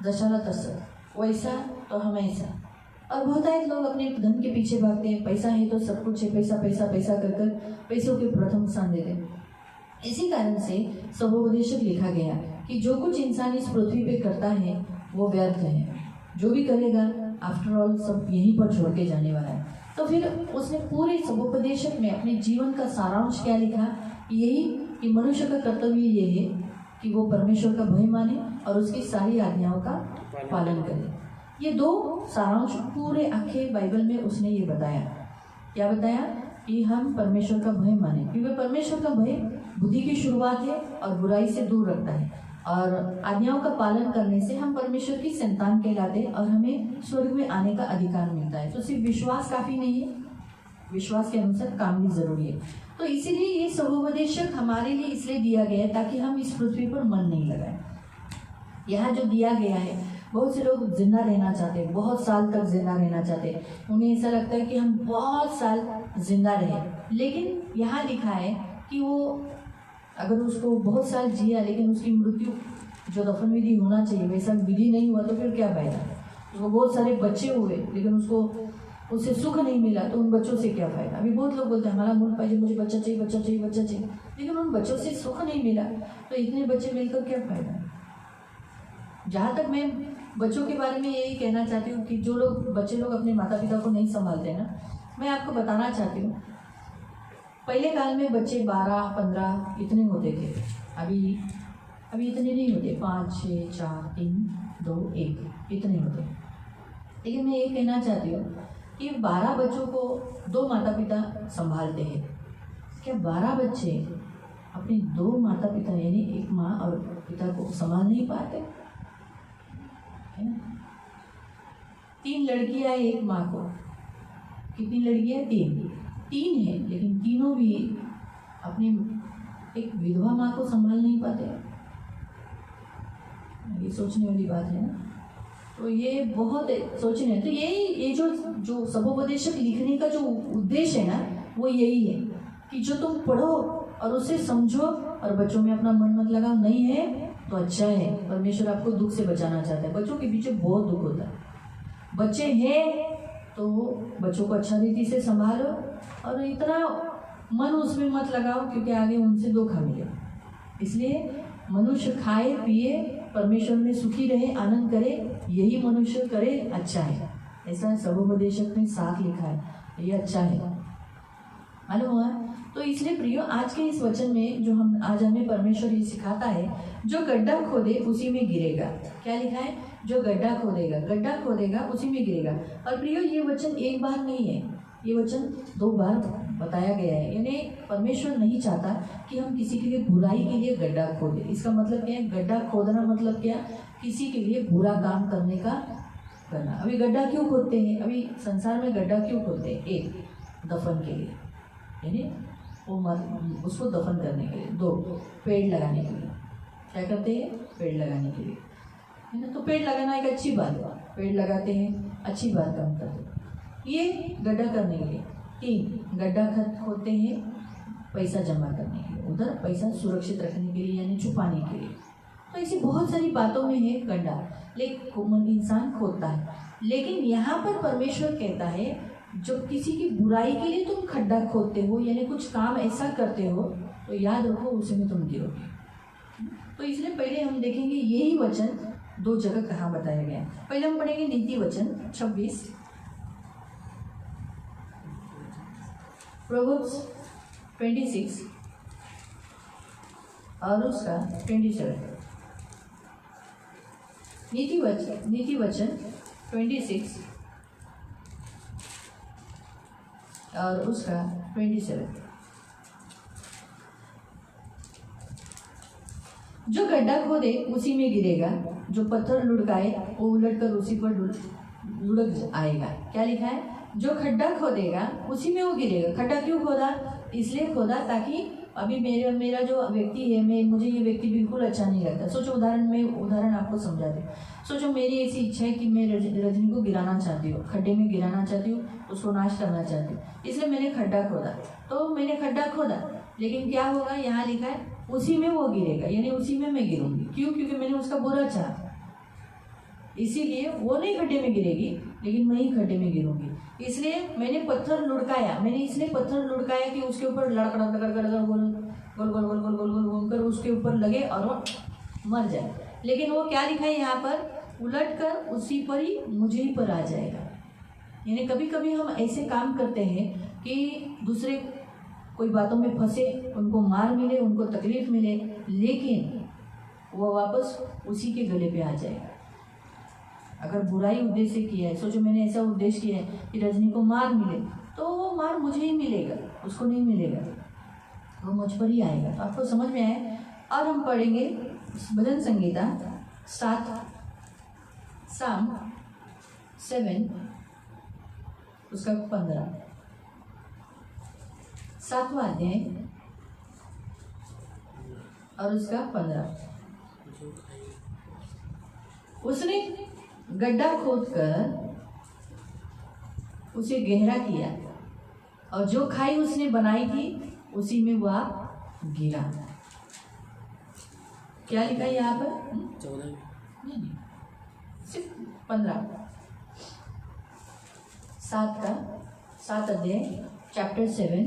दशहरा तस्सा वैसा तो हम ऐसा, और बहुत सारे लोग अपने धन के पीछे भागते हैं। पैसा है तो सब कुछ है, पैसा पैसा पैसा कर कर पैसों के प्रथम स्थान देते हैं। इसी कारण से सबोपदेशक लिखा गया कि जो कुछ इंसान इस पृथ्वी पे करता है वो व्यर्थ है, जो भी करेगा आफ्टर ऑल सब यहीं पर छोड़ के जाने वाला है। तो फिर उसने पूरे सबोपदेशक में अपने जीवन का सारांश क्या लिखा, यही कि मनुष्य का कर्तव्य ये है कि वो परमेश्वर का भय माने और उसकी सारी आज्ञाओं का पालन करे। ये दो सारांश पूरे आखे बाइबल में उसने ये बताया। क्या बताया कि हम परमेश्वर का भय माने, क्योंकि परमेश्वर का भय बुद्धि की शुरुआत है और बुराई से दूर रखता है और आज्ञाओं का पालन करने से हम परमेश्वर की संतान कहलाते हैं और हमें स्वर्ग में आने का अधिकार मिलता है। तो सिर्फ विश्वास काफ़ी नहीं है, विश्वास के अनुसार काम भी जरूरी है। तो इसीलिए ये सबोपदेशक हमारे लिए इसलिए दिया गया है ताकि हम इस पृथ्वी पर मन नहीं लगाएं। यहाँ जो दिया गया है, बहुत से लोग जिंदा रहना चाहते हैं, बहुत साल तक जिंदा रहना चाहते हैं। उन्हें ऐसा लगता है कि हम बहुत साल जिंदा रहें, लेकिन यहाँ लिखा है कि वो अगर उसको बहुत साल जिया लेकिन उसकी मृत्यु जो दफन विधि होना चाहिए वैसा विधि नहीं हुआ तो फिर क्या फायदा। उसको बहुत सारे बच्चे हुए लेकिन उससे सुख नहीं मिला तो उन बच्चों से क्या फ़ायदा। अभी बहुत लोग बोलते हैं हमारा मूल पाइए, मुझे बच्चा चाहिए बच्चा चाहिए बच्चा चाहिए, लेकिन उन बच्चों से सुख नहीं मिला तो इतने बच्चे मिलकर क्या फ़ायदा। जहाँ तक मैं बच्चों के बारे में यही कहना चाहती हूँ कि जो लोग बच्चे लोग अपने माता पिता को नहीं संभालते ना, मैं आपको बताना चाहती हूँ पहले काल में बच्चे 12-15 इतने होते थे, अभी इतने नहीं होते, 5, 6, 4, 3, 2, 1 इतने होते। लेकिन मैं ये कहना चाहती हूँ कि 12 बच्चों को 2 माता पिता संभालते हैं। क्या 12 बच्चे अपने 2 माता पिता यानी एक माँ और पिता को संभाल नहीं पाते है ना। 3 लड़कियाँ एक माँ को, कितनी लड़कियाँ 3 है, लेकिन तीनों भी अपनी एक विधवा माँ को संभाल नहीं पाते। ये सोचने वाली बात है ना। तो ये बहुत सोचने, तो ये जो सबोपदेशक लिखने का जो उद्देश्य है ना, वो यही है कि जो तुम पढ़ो और उसे समझो और बच्चों में अपना मन मत लगाओ। नहीं है तो अच्छा है, परमेश्वर आपको दुख से बचाना चाहता है। बच्चों के पीछे बहुत दुख होता है। बच्चे हैं तो बच्चों को अच्छा रीति से संभालो और इतना मन उसमें मत लगाओ, क्योंकि आगे उनसे धोखा मिलेगा। इसलिए मनुष्य खाए पिए, परमेश्वर में सुखी रहे, आनंद करे, यही मनुष्य करे, अच्छा है। ऐसा सबोपदेशक ने साफ लिखा है, ये अच्छा है, मालूम हुआ। तो इसलिए प्रियो, आज के इस वचन में जो आज हमें परमेश्वर ये सिखाता है, जो गड्ढा खोदे उसी में गिरेगा। क्या लिखा है? जो गड्ढा खोदेगा उसी में गिरेगा। और प्रियो, ये वचन एक बार नहीं है, ये वचन 2 बार बताया गया है। यानी परमेश्वर नहीं चाहता कि हम किसी के लिए बुराई के लिए गड्ढा खोदें। इसका मतलब क्या है? गड्ढा खोदना मतलब क्या? किसी के लिए बुरा काम करने का करना। अभी गड्ढा क्यों खोदते हैं? अभी संसार में गड्ढा क्यों खोदते हैं? 1, दफन के लिए, यानी वो उसको दफन करने के लिए। 2, पेड़ लगाने के लिए। क्या करते हैं? पेड़ लगाने के लिए, है ना। तो पेड़ लगाना एक अच्छी बात है, पेड़ लगाते हैं, अच्छी बात काम करते हैं। ये गड्ढा करने के लिए। 3, गड्ढा खोदते हैं पैसा जमा करने के लिए, उधर पैसा सुरक्षित रखने के लिए, यानी छुपाने के लिए। तो ऐसी बहुत सारी बातों में है गड्ढा, लेकिन इंसान खोदता है। लेकिन यहाँ पर परमेश्वर कहता है, जब किसी की बुराई के लिए तुम खड्डा खोदते हो, यानी कुछ काम ऐसा करते हो, तो याद रखो उसी में तुम गिरोगे। तो इसलिए पहले हम देखेंगे यही वचन 2 जगह कहाँ बताया गया है। पहले हम पढ़ेंगे नीति वचन 26, प्रोवर्ब्स 26 और उसका 27। नीति वचन 26 और उसका 27। जो गड्ढा खोदे उसी में गिरेगा, जो पत्थर लुढ़काए वो उलटकर उसी पर लुढ़क आएगा। क्या लिखा है? जो खड्डा खोदेगा उसी में वो गिरेगा। खड्डा क्यों खोदा? इसलिए खोदा ताकि अभी मेरा जो व्यक्ति है, मुझे ये व्यक्ति बिल्कुल अच्छा नहीं लगता। सोचो, उदाहरण आपको समझा दे। सोचो, मेरी ऐसी इच्छा है कि मैं रजनी को गिराना चाहती हूँ, खड्डे में गिराना चाहती हूँ, उसको नाश करना चाहती हूँ, इसलिए मैंने खड्डा खोदा। तो मैंने खड्डा खोदा, लेकिन क्या होगा? यहाँ लिखा है उसी में वो गिरेगा, यानी उसी में मैं गिरूंगी। क्यों? क्योंकि मैंने उसका बुरा चाहा, इसीलिए वो नहीं खड्डे में गिरेगी, लेकिन मैं ही खड्डे में गिरूंगी। इसलिए मैंने पत्थर लुढ़काया, कि उसके ऊपर लड़कड़ा गोल कर उसके ऊपर लगे और वो मर जाए। लेकिन वो क्या लिखा है यहाँ पर? उलट कर उसी पर ही, मुझे ही पर आ जाएगा। यानी कभी कभी हम ऐसे काम करते हैं कि दूसरे कोई बातों में फंसे, उनको मार मिले, उनको तकलीफ मिले, लेकिन वो वापस उसी के गले पे आ जाएगा। अगर बुराई उद्देश्य किया है, सोचो मैंने ऐसा उद्देश्य किया है कि रजनी को मार मिले, तो वो मार मुझे ही मिलेगा, उसको नहीं मिलेगा, वो मुझ पर ही आएगा। तो आपको समझ में आए। और हम पढ़ेंगे भजन संगीता 7 साम 7 उसका 15, 7वां अध्याय और उसका 15। उसने गड्ढा खोदकर उसे गहरा किया और जो खाई उसने बनाई थी उसी में वह गिरा। क्या लिखा है यहाँ पर? 14 नहीं, सिर्फ 15, 7 अध्याय चैप्टर 7।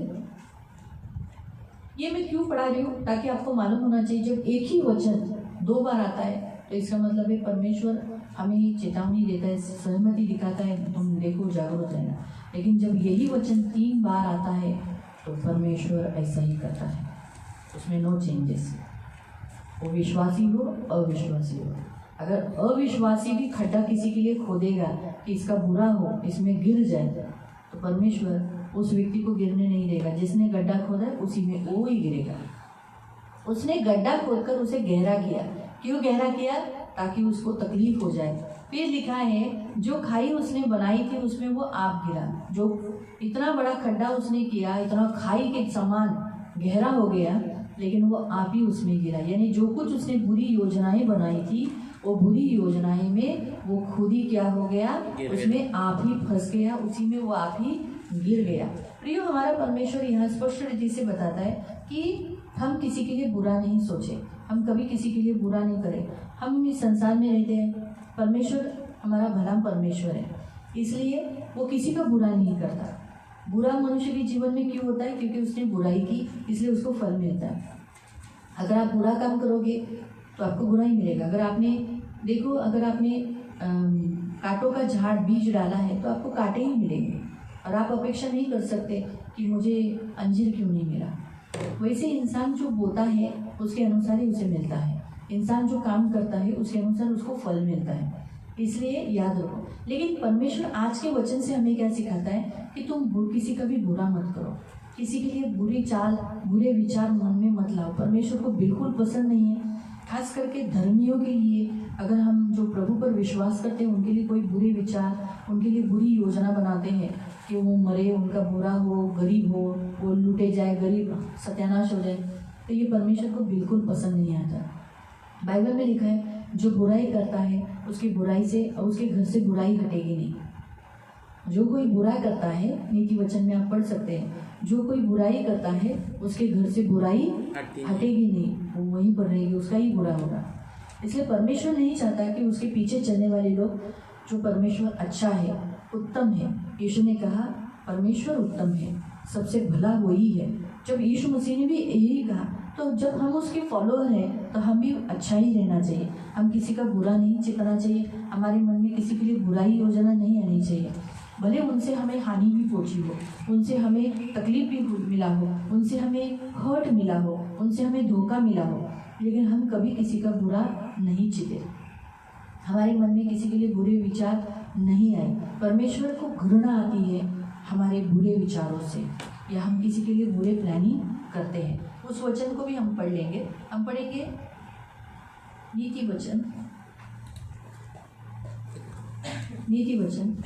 ये मैं क्यों पढ़ा रही हूँ? ताकि आपको मालूम होना चाहिए, जब एक ही वचन 2 बार आता है तो इसका मतलब है परमेश्वर हमें चेतावनी देता है, सहमति दिखाता है, तुम देखो, जागरूक रहना। लेकिन जब यही वचन 3 बार आता है तो परमेश्वर ऐसा ही करता है, उसमें नो चेंजेस। वो विश्वासी हो अविश्वासी हो, अगर अविश्वासी भी खड्डा किसी के लिए खोदेगा कि इसका बुरा हो, इसमें गिर जाए, तो परमेश्वर उस व्यक्ति को गिरने नहीं देगा। जिसने गड्ढा खोदा है उसी में वो ही गिरेगा। उसने गड्ढा खोदकर उसे गहरा किया। क्यों गहरा किया? ताकि उसको तकलीफ हो जाए। फिर लिखा है जो खाई उसने बनाई थी उसमें वो आप गिरा। जो इतना बड़ा खड्डा उसने किया, इतना खाई के समान गहरा हो गया, लेकिन वो आप ही उसमें गिरा। यानी जो कुछ उसने बुरी योजनाएं बनाई थी वो बुरी योजनाएं में वो खुद ही क्या हो गया, उसमें आप ही फंस गया, उसी में वो आप ही गिर गया। प्रियो, हमारा परमेश्वर यहाँ स्पष्ट रीति से बताता है कि हम किसी के लिए बुरा नहीं सोचे, हम कभी किसी के लिए बुरा नहीं करें। हम इस संसार में रहते हैं, परमेश्वर हमारा भला परमेश्वर है, इसलिए वो किसी का बुरा नहीं करता। बुरा मनुष्य के जीवन में क्यों होता है? क्योंकि उसने बुराई की, इसलिए उसको फल मिलता है। अगर आप बुरा काम करोगे तो आपको बुरा ही मिलेगा। अगर आपने देखो, अगर आपने कांटों का झाड़ बीज डाला है तो आपको कांटे ही मिलेंगे, और आप अपेक्षा नहीं कर सकते कि मुझे अंजीर क्यों नहीं मिला। वैसे इंसान जो बोता है उसके अनुसार ही उसे मिलता है, इंसान जो काम करता है उसके अनुसार उसको फल मिलता है, इसलिए याद रखो। लेकिन परमेश्वर आज के वचन से हमें क्या सिखाता है कि तुम किसी का भी बुरा मत करो, किसी के लिए बुरी चाल, बुरे विचार मन में मत लाओ। परमेश्वर को बिल्कुल पसंद नहीं है, खास करके धर्मियों के लिए। अगर हम जो प्रभु पर विश्वास करते हैं उनके लिए कोई बुरे विचार, उनके लिए बुरी योजना बनाते हैं कि वो मरे, उनका बुरा हो, गरीब हो, वो लूटे जाए, गरीब सत्यानाश हो जाए, तो ये परमेश्वर को बिल्कुल पसंद नहीं आता। बाइबल में लिखा है जो बुराई करता है उसकी बुराई से और उसके घर से बुराई हटेगी नहीं। जो कोई बुरा करता है, नीति वचन में आप पढ़ सकते हैं, जो कोई बुराई करता है उसके घर से बुराई हटेगी नहीं, वो वहीं पर रहेगी, उसका ही बुरा होगा। इसलिए परमेश्वर नहीं चाहता कि उसके पीछे चलने वाले लोग, जो परमेश्वर अच्छा है, उत्तम है, यीशु ने कहा परमेश्वर उत्तम है, सबसे भला वही है। जब यीशु मसीह ने भी यही कहा, तो जब हम उसके फॉलोअर हैं तो हम भी अच्छा ही रहना चाहिए, हम किसी का बुरा नहीं चितना चाहिए, हमारे मन में किसी के लिए बुराई योजना नहीं आनी चाहिए। भले उनसे हमें हानि भी पहुंची हो, उनसे हमें तकलीफ भी मिला हो, उनसे हमें हर्ट मिला हो, उनसे हमें धोखा मिला हो, लेकिन हम कभी किसी का बुरा नहीं चिते, हमारे मन में किसी के लिए बुरे विचार नहीं आए। परमेश्वर को घृणा आती है हमारे बुरे विचारों से, या हम किसी के लिए बुरे प्लानिंग करते हैं। उस वचन को भी हम पढ़ लेंगे। हम पढ़ेंगे नीति वचन, नीति वचन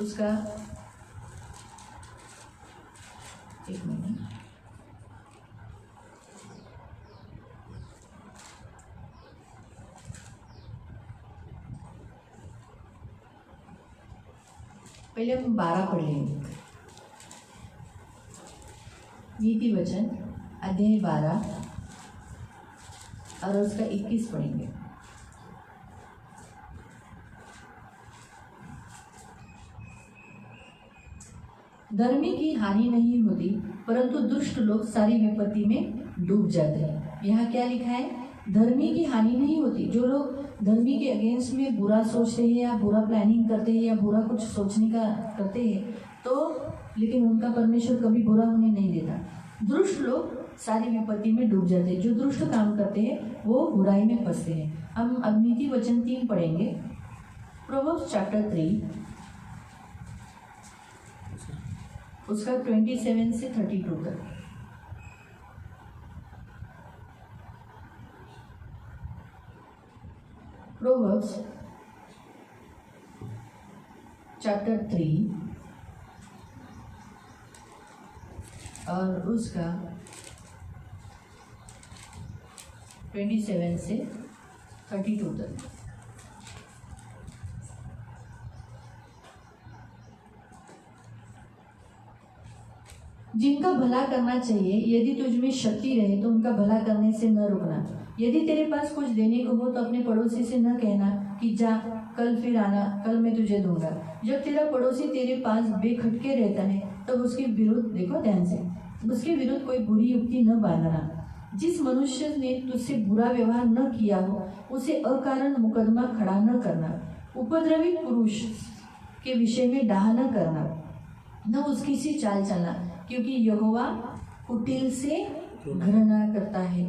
उसका, एक मिनट, पहले हम 12 पढ़ लेंगे। नीति वचन अध्याय 12 और उसका 21 पढ़ेंगे। धर्मी की हानि नहीं होती, परंतु दुष्ट लोग सारी विपत्ति में डूब जाते हैं। यहाँ क्या लिखा है? धर्मी की हानि नहीं होती। जो लोग धर्मी के अगेंस्ट में बुरा सोचते हैं या बुरा प्लानिंग करते हैं या बुरा कुछ सोचने का करते हैं, तो लेकिन उनका परमेश्वर कभी बुरा होने नहीं देता। दुष्ट लोग सारी विपत्ति में डूब जाते हैं। जो दुष्ट काम करते हैं वो बुराई में फंसते हैं। हम अब नीति वचन 3 पढ़ेंगे, प्रोवर्ब्स चैप्टर 3 उसका 27 से 32 तक। प्रोवर्ब्स चैप्टर 3 और उसका 27 से 32 तक। जिनका भला करना चाहिए, यदि तुझ में शक्ति रहे तो उनका भला करने से न रुकना। यदि तेरे पास कुछ देने को हो तो अपने पड़ोसी से न कहना कि जा कल फिर आना, कल मैं तुझे दूंगा। जब तेरा पड़ोसी तेरे पास बेखटके रहता है तब उसके विरुद्ध, देखो ध्यान से, उसके विरुद्ध कोई बुरी युक्ति न बांधना। जिस मनुष्य ने तुझसे बुरा व्यवहार न किया हो उसे अकारण मुकदमा खड़ा न करना। उपद्रवी पुरुष के विषय में डाह न करना, न उसकी सी चाल चलना, क्योंकि यहोवा कुटिल से घृणा करता है,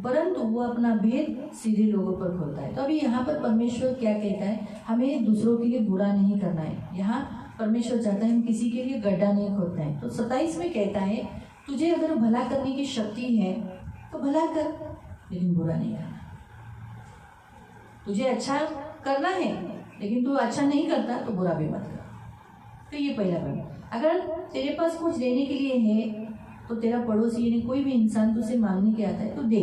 परंतु वो अपना भेद सीधे लोगों पर खोलता है। तो अभी यहाँ पर परमेश्वर क्या कहता है? हमें दूसरों के लिए बुरा नहीं करना है। यहाँ परमेश्वर चाहता है हम किसी के लिए गड्ढा नहीं खोदना है। तो 27 में कहता है तुझे अगर भला करने की शक्ति है तो भला कर, लेकिन बुरा नहीं करना। तुझे अच्छा करना है लेकिन तू अच्छा नहीं करता तो बुरा भी मत कर। तो ये पहला पॉइंट। अगर तेरे पास कुछ देने के लिए है तो तेरा पड़ोसी यानी कोई भी इंसान तुझसे मांगने के आता है तो दे।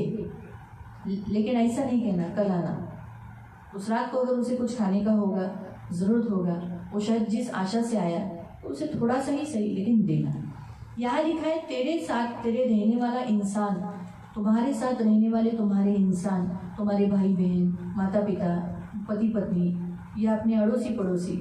लेकिन ऐसा नहीं कहना कल आना। उस रात को अगर उसे कुछ खाने का होगा, ज़रूरत होगा, वो शायद जिस आशा से आया तो उसे थोड़ा सा ही सही लेकिन देना। यहाँ लिखा है तेरे साथ तेरे रहने वाला इंसान, तुम्हारे साथ रहने वाले तुम्हारे इंसान, तुम्हारे भाई बहन, माता पिता, पति पत्नी या अपने अड़ोसी पड़ोसी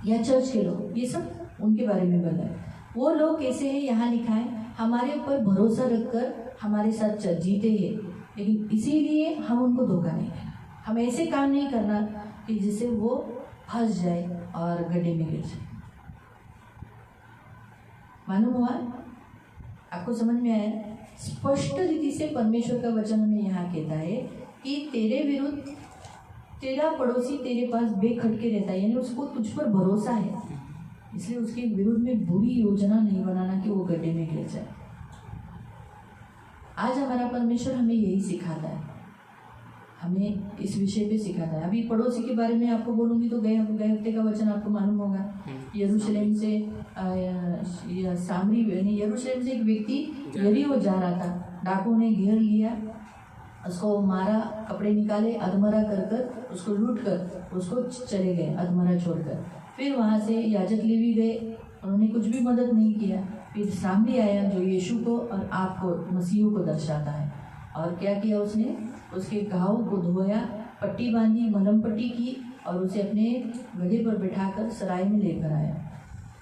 या चर्च के लोग, ये सब उनके बारे में बोला है। वो लोग कैसे हैं यहाँ लिखा है, हमारे ऊपर भरोसा रखकर हमारे साथ जीते हैं, लेकिन इसीलिए हम उनको धोखा नहीं देना। हम ऐसे काम नहीं करना कि जिससे वो फंस जाए और गड्ढे में गिर जाए। मालूम हुआ? आपको समझ में आया? स्पष्ट रीति से परमेश्वर का वचन हमें यहाँ कहता है कि तेरे विरुद्ध तेरा पड़ोसी तेरे पास बेखटके रहता है, यानी उसको तुझ पर भरोसा है, इसलिए उसके विरुद्ध में बुरी योजना नहीं बनाना कि वो गड्ढे में गिर जाए। आज हमारा परमेश्वर हमें यही सिखाता है, हमें इस विषय पे सिखाता है। अभी पड़ोसी के बारे में आपको बोलूँगी तो गए हफ्ते का वचन आपको मालूम होगा। यरूशलेम से सामरी यानी यरूशलेम से एक व्यक्ति यरीहो जा रहा था, डाकुओं ने घेर लिया, उसको मारा, कपड़े निकाले, अधमरा कर उसको लूट कर उसको चले गए अधमरा छोड़कर। फिर वहाँ से याजक लेवी गए, उन्होंने कुछ भी मदद नहीं किया। फिर सामरी आया जो यीशु को और आपको मसीह को दर्शाता है, और क्या किया उसने, उसके घाव को धोया, पट्टी बांधी, मलहम पट्टी की और उसे अपने गधे पर बिठाकर सराय में लेकर आया,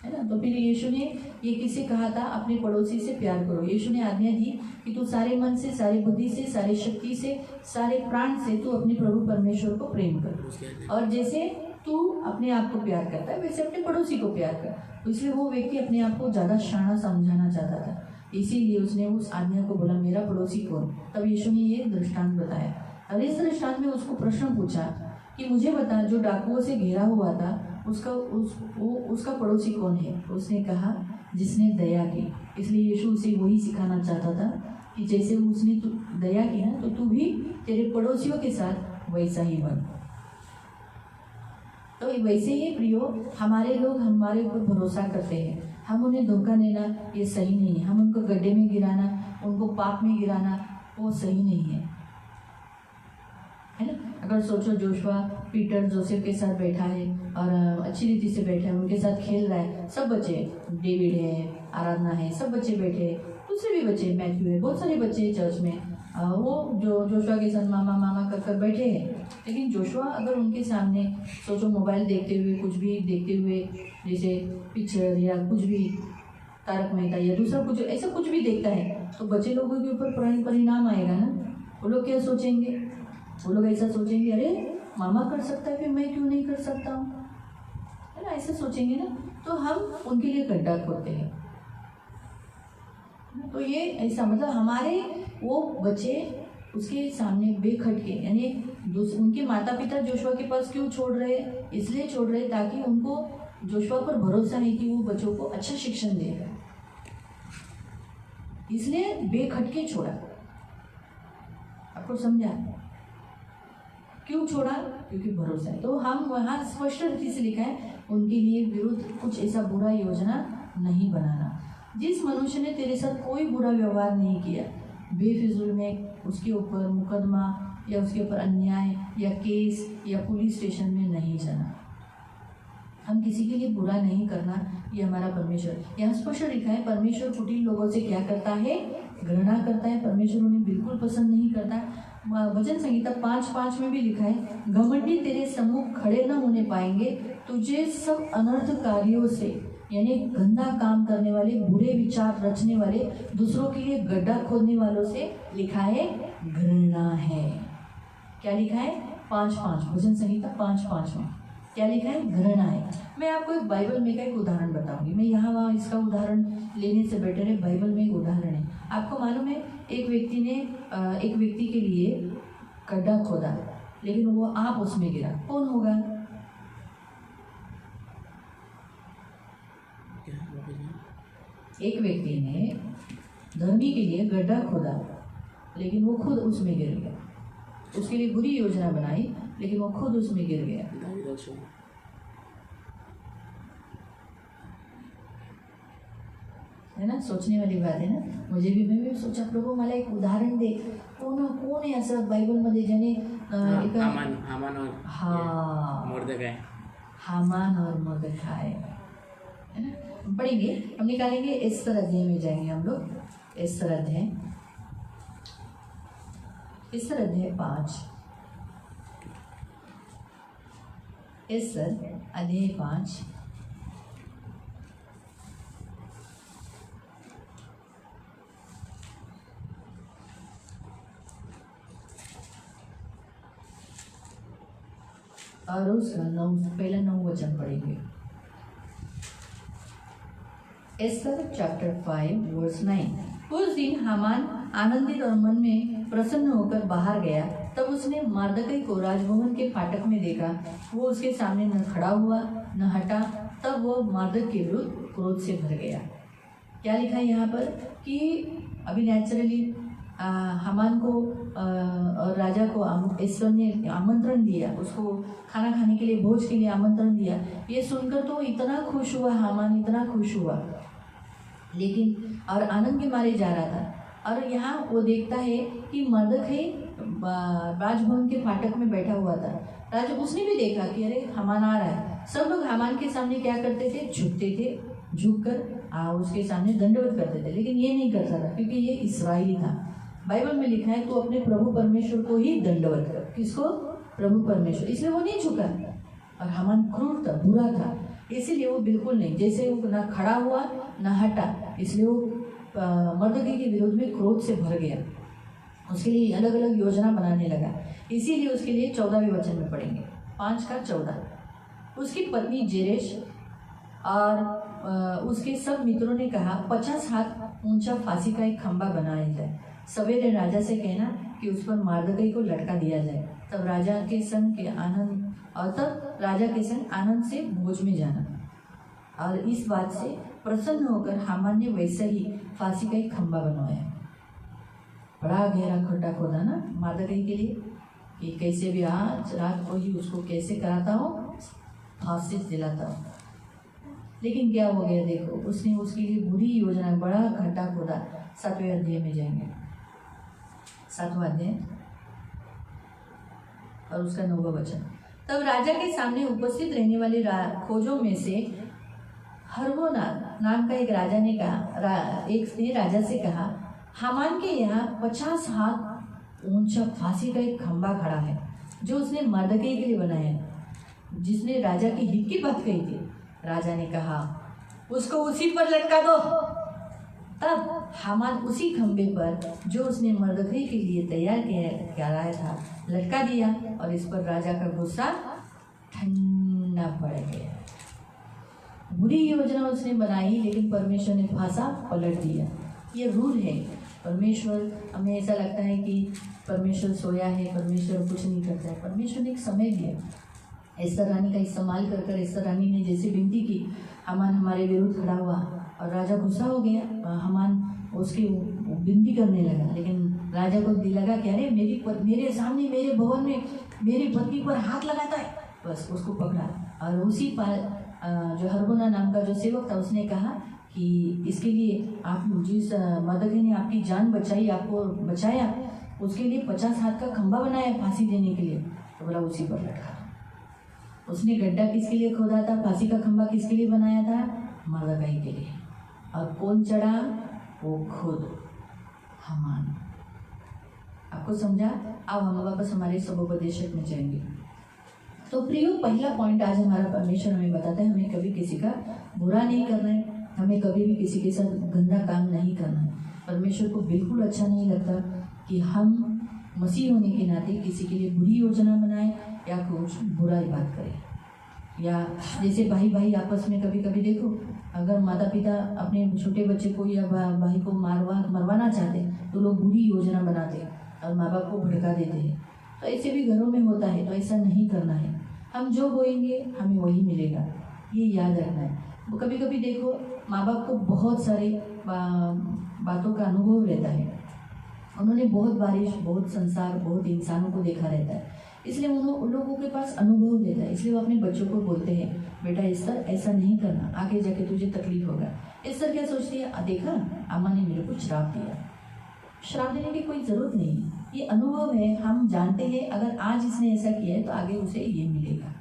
है ना। तो फिर यीशु ने ये किसे कहा था, अपने पड़ोसी से प्यार करो। यीशु ने आज्ञा दी कि तू सारे मन से, सारी बुद्धि से, सारी शक्ति से, सारे प्राण से तू अपने प्रभु परमेश्वर को प्रेम कर, और जैसे तू अपने आप को प्यार करता है वैसे अपने पड़ोसी को प्यार कर। तो इसलिए वो व्यक्ति अपने आप को ज़्यादा शाना समझाना चाहता था, इसीलिए उसने उस आज्ञा को बोला मेरा पड़ोसी कौन। तब यीशु ने ये दृष्टांत बताया, और इस दृष्टांत में उसको प्रश्न पूछा कि मुझे बता, जो डाकुओं से घिरा हुआ था उसका पड़ोसी कौन है। उसने कहा जिसने दया की। इसलिए यीशु उसे वही सिखाना चाहता था कि जैसे उसने दया की ना, तो तू भी तेरे पड़ोसियों के साथ वैसा ही बन। तो वैसे ही प्रियो, हमारे लोग हमारे ऊपर भरोसा करते हैं, हम उन्हें धोखा देना ये सही नहीं है। हम उनको गड्ढे में गिराना, उनको पाप में गिराना वो सही नहीं है ना। अगर सोचो जोशुआ पीटर जोसेफ के साथ बैठा है और अच्छी रीति से बैठा है, उनके साथ खेल रहा है, सब बच्चे, डेविड है, आराधना है, सब बच्चे बैठे, दूसरे भी बच्चे, मैथ्यू है, बहुत सारे बच्चे चर्च में, वो जो जोशुआ के साथ मामा मामा कर बैठे हैं। लेकिन जोशुआ अगर उनके सामने सोचो मोबाइल देखते हुए, कुछ भी देखते हुए, जैसे पिक्चर या कुछ भी तारक मेहता या दूसरा कुछ ऐसा कुछ भी देखता है, तो बच्चे लोगों के ऊपर परिणाम आएगा ना। वो लोग क्या सोचेंगे, वो लोग ऐसा सोचेंगे अरे मामा कर सकता है फिर मैं क्यों नहीं कर सकता हूँ, है ना, ऐसा सोचेंगे ना। तो हम उनके लिए गड्ढा खोदते हैं। तो ये ऐसा मतलब हमारे वो बच्चे उसके सामने बेखटके, यानी उनके माता पिता जोशुआ के पास क्यों छोड़ रहे, इसलिए छोड़ रहे ताकि उनको जोशुआ पर भरोसा है कि वो बच्चों को अच्छा शिक्षण देगा, इसलिए बेखटके छोड़ा। आपको समझा क्यों छोड़ा, क्योंकि भरोसा है। तो हम वहाँ स्पष्ट रीति से लिखा है उनके लिए विरुद्ध कुछ ऐसा बुरा योजना नहीं बनाना। जिस मनुष्य ने तेरे साथ कोई बुरा व्यवहार नहीं किया, बेफिजूल में उसके ऊपर मुकदमा या उसके ऊपर अन्याय या केस या पुलिस स्टेशन में नहीं जाना। हम किसी के लिए बुरा नहीं करना, ये हमारा परमेश्वर। यहाँ स्पष्ट लिखा है परमेश्वर कुटिल लोगों से क्या करता है, घृणा करता है। परमेश्वर उन्हें बिल्कुल पसंद नहीं करता। भजन संहिता 5:5 में भी लिखा है घमंडी तेरे सम्मुख खड़े न होने पाएंगे, तुझे सब अनर्थ कार्यों से, यानी गंदा काम करने वाले, बुरे विचार रचने वाले, दूसरों के लिए गड्ढा खोदने वालों से लिखा है घृणा है। क्या लिखा है 5:5, भजन संहिता 5:5 में क्या लिखा है, घृणा है। मैं आपको एक बाइबल में का एक उदाहरण बताऊंगी। मैं यहाँ वहाँ इसका उदाहरण लेने से बेटर है बाइबल में एक उदाहरण है। आपको मालूम है एक व्यक्ति ने एक व्यक्ति के लिए गड्ढा खोदा, लेकिन वो आप उसमें गिरा, कौन होगा? एक व्यक्ति ने धर्मी के लिए गड्ढा खोदा, लेकिन वो खुद उसमें गिर गया। उसके लिए बुरी योजना बनाई, लेकिन वो खुद उसमें गिर गया। है ना, सोचने वाली बात है ना. मैं भी सोचा प्रभू मला एक उदाहरण दे. कोण आहे असं बायबलमध्ये ज्याने हामान और हाँ मुर्दगाय. हामान और मुर्दगाय, है ना. पढ़ेंगे, हम निकालेंगे एस्तर अध्याय में जाएंगे हम लोग. एस्तर अध्याय 5. एस्तर अध्याय 5. और उसका 9 वचन पढ़ेंगे. Esther chapter 5 verse 9. उस दिन हामान आनंदित और मन में प्रसन्न होकर बाहर गया. तब उसने मर्दकै को राजभवन के फाटक में देखा. वो उसके सामने न खड़ा हुआ न हटा. तब वो मर्दक के विरुद्ध क्रोध से भर गया. क्या लिखा है यहाँ पर कि अभी नेचुरली हामान को और राजा को ईश्वर ने आमंत्रण दिया, उसको खाना खाने के लिए, भोज के लिए आमंत्रण दिया. ये सुनकर तो इतना खुश हुआ हामान, इतना खुश हुआ, लेकिन और आनंद के मारे जा रहा था. और यहाँ वो देखता है कि मर्दखै राजभवन के फाटक में बैठा हुआ था. राजा उसने भी देखा कि अरे हामान आ रहा है. सब लोग हामान के सामने क्या करते थे, झुकते थे, झुककर उसके सामने दंडवत करते थे. लेकिन ये नहीं करता था क्योंकि ये इस्राएली था. बाइबल में लिखा है तो अपने प्रभु परमेश्वर को ही दंडवत कर. किसको? प्रभु परमेश्वर. इसलिए वो नहीं झुका. और हामान क्रूर था, बुरा था, इसीलिए वो बिल्कुल नहीं, जैसे वो ना खड़ा हुआ ना हटा. इसलिए वो मर्दकी के विरोध में क्रोध से भर गया. उसके लिए अलग अलग योजना बनाने लगा. इसीलिए उसके लिए 14वें वचन में पढ़ेंगे, 5:14. उसकी पत्नी जेरेश और उसके सब मित्रों ने कहा 50 हाथ ऊंचा फांसी का एक खंभा बनाया जाए. सवेरे राजा से कहना कि उस पर मर्दकी को लटका दिया जाए. तब राजा के संग आनंद से भोज में जाना. और इस बात से प्रसन्न होकर हामान ने वैसे ही फांसी का एक खंभा बनवाया. बड़ा गहरा खड्डा खोदा ना मर्दकी के लिए कि कैसे भी आज रात को ही उसको कैसे कराता हो, फांसी दिलाता हो. लेकिन क्या हो गया देखो, उसने उसके लिए बुरी योजना, बड़ा खड्डा खोदा. 7वें अध्याय में जाएंगे, 7वां अध्याय और उसका 9वां वचन. तब राजा के सामने उपस्थित रहने वाले खोजों में से हरबोना नाम का एक राजा ने कहा, एक ने राजा से कहा, हामान के यहाँ 50 हाथ ऊंचा फांसी का एक खंभा खड़ा है जो उसने मर्दकी के लिए बनाया है, जिसने राजा की हित की बात कही थी. राजा ने कहा उसको उसी पर लटका दो. तब हामान उसी खंभे पर जो उसने मर्दकी के लिए तैयार कराया था लटका दिया. और इस पर राजा का गुस्सा ठंडा पड़ गया. बुरी योजना उसने बनाई, लेकिन परमेश्वर ने फांसा पलट दिया. ये रूल है परमेश्वर. हमें ऐसा लगता है कि परमेश्वर सोया है, परमेश्वर कुछ नहीं करता है. परमेश्वर ने एक समय दिया. एस्तर रानी का इस्तेमाल कर एस्तर रानी ने जैसे विनती की, हामान हमारे विरुद्ध खड़ा हुआ और राजा गुस्सा हो गया. हामान उसकी विनती करने लगा, लेकिन राजा को लगा कि अरे मेरे सामने, मेरे भवन में मेरी पत्नी पर हाथ लगाता है. बस उसको पकड़ा. और उसी पर जो हरबोना नाम का जो सेवक था उसने कहा कि इसके लिए आप जिस मर्दकी ने आपकी जान बचाई, आपको बचाया, उसके लिए 50 हाथ का खंभा बनाया फांसी देने के लिए. तो बोला उसी पर लटका. उसने गड्ढा किसके लिए खोदा था, फांसी का खंभा किसके लिए बनाया था, मर्दकी के लिए. और कौन चढ़ा, वो खुद हामान. आपको समझा? अब हम वापस हमारे सबोपदेशक में जाएंगे. तो प्रियो, पहला पॉइंट आज हमारा परमेश्वर हमें बताता है, हमें कभी किसी का बुरा नहीं करना है, हमें कभी भी किसी के साथ गंदा काम नहीं करना है. परमेश्वर को बिल्कुल अच्छा नहीं लगता कि हम मसीह होने के नाते किसी के लिए बुरी योजना बनाएं या कुछ बुरा बात करें. या जैसे भाई आपस में कभी कभी देखो, अगर माता पिता अपने छोटे बच्चे को या भाई को मरवाना चाहते तो लोग बुरी योजना बनाते और माँ बाप को भड़का देते हैं. तो ऐसे भी घरों में होता है. तो ऐसा नहीं करना है. हम जो बोएंगे हमें वही मिलेगा, ये याद रखना है. कभी कभी देखो, माँ बाप को बहुत सारे बातों का अनुभव रहता है. उन्होंने बहुत बारिश, बहुत संसार, बहुत इंसानों को देखा रहता है. इसलिए उन लोगों के पास अनुभव देता है, इसलिए वो अपने बच्चों को बोलते हैं बेटा इस्तर ऐसा नहीं करना, आगे जाके तुझे तकलीफ होगा। इस्तर क्या सोचती है, देखा अम्मा ने मेरे को श्राप दिया। श्राप देने की कोई ज़रूरत नहीं, ये अनुभव है, हम जानते हैं अगर आज इसने ऐसा किया है तो आगे उसे ये मिलेगा।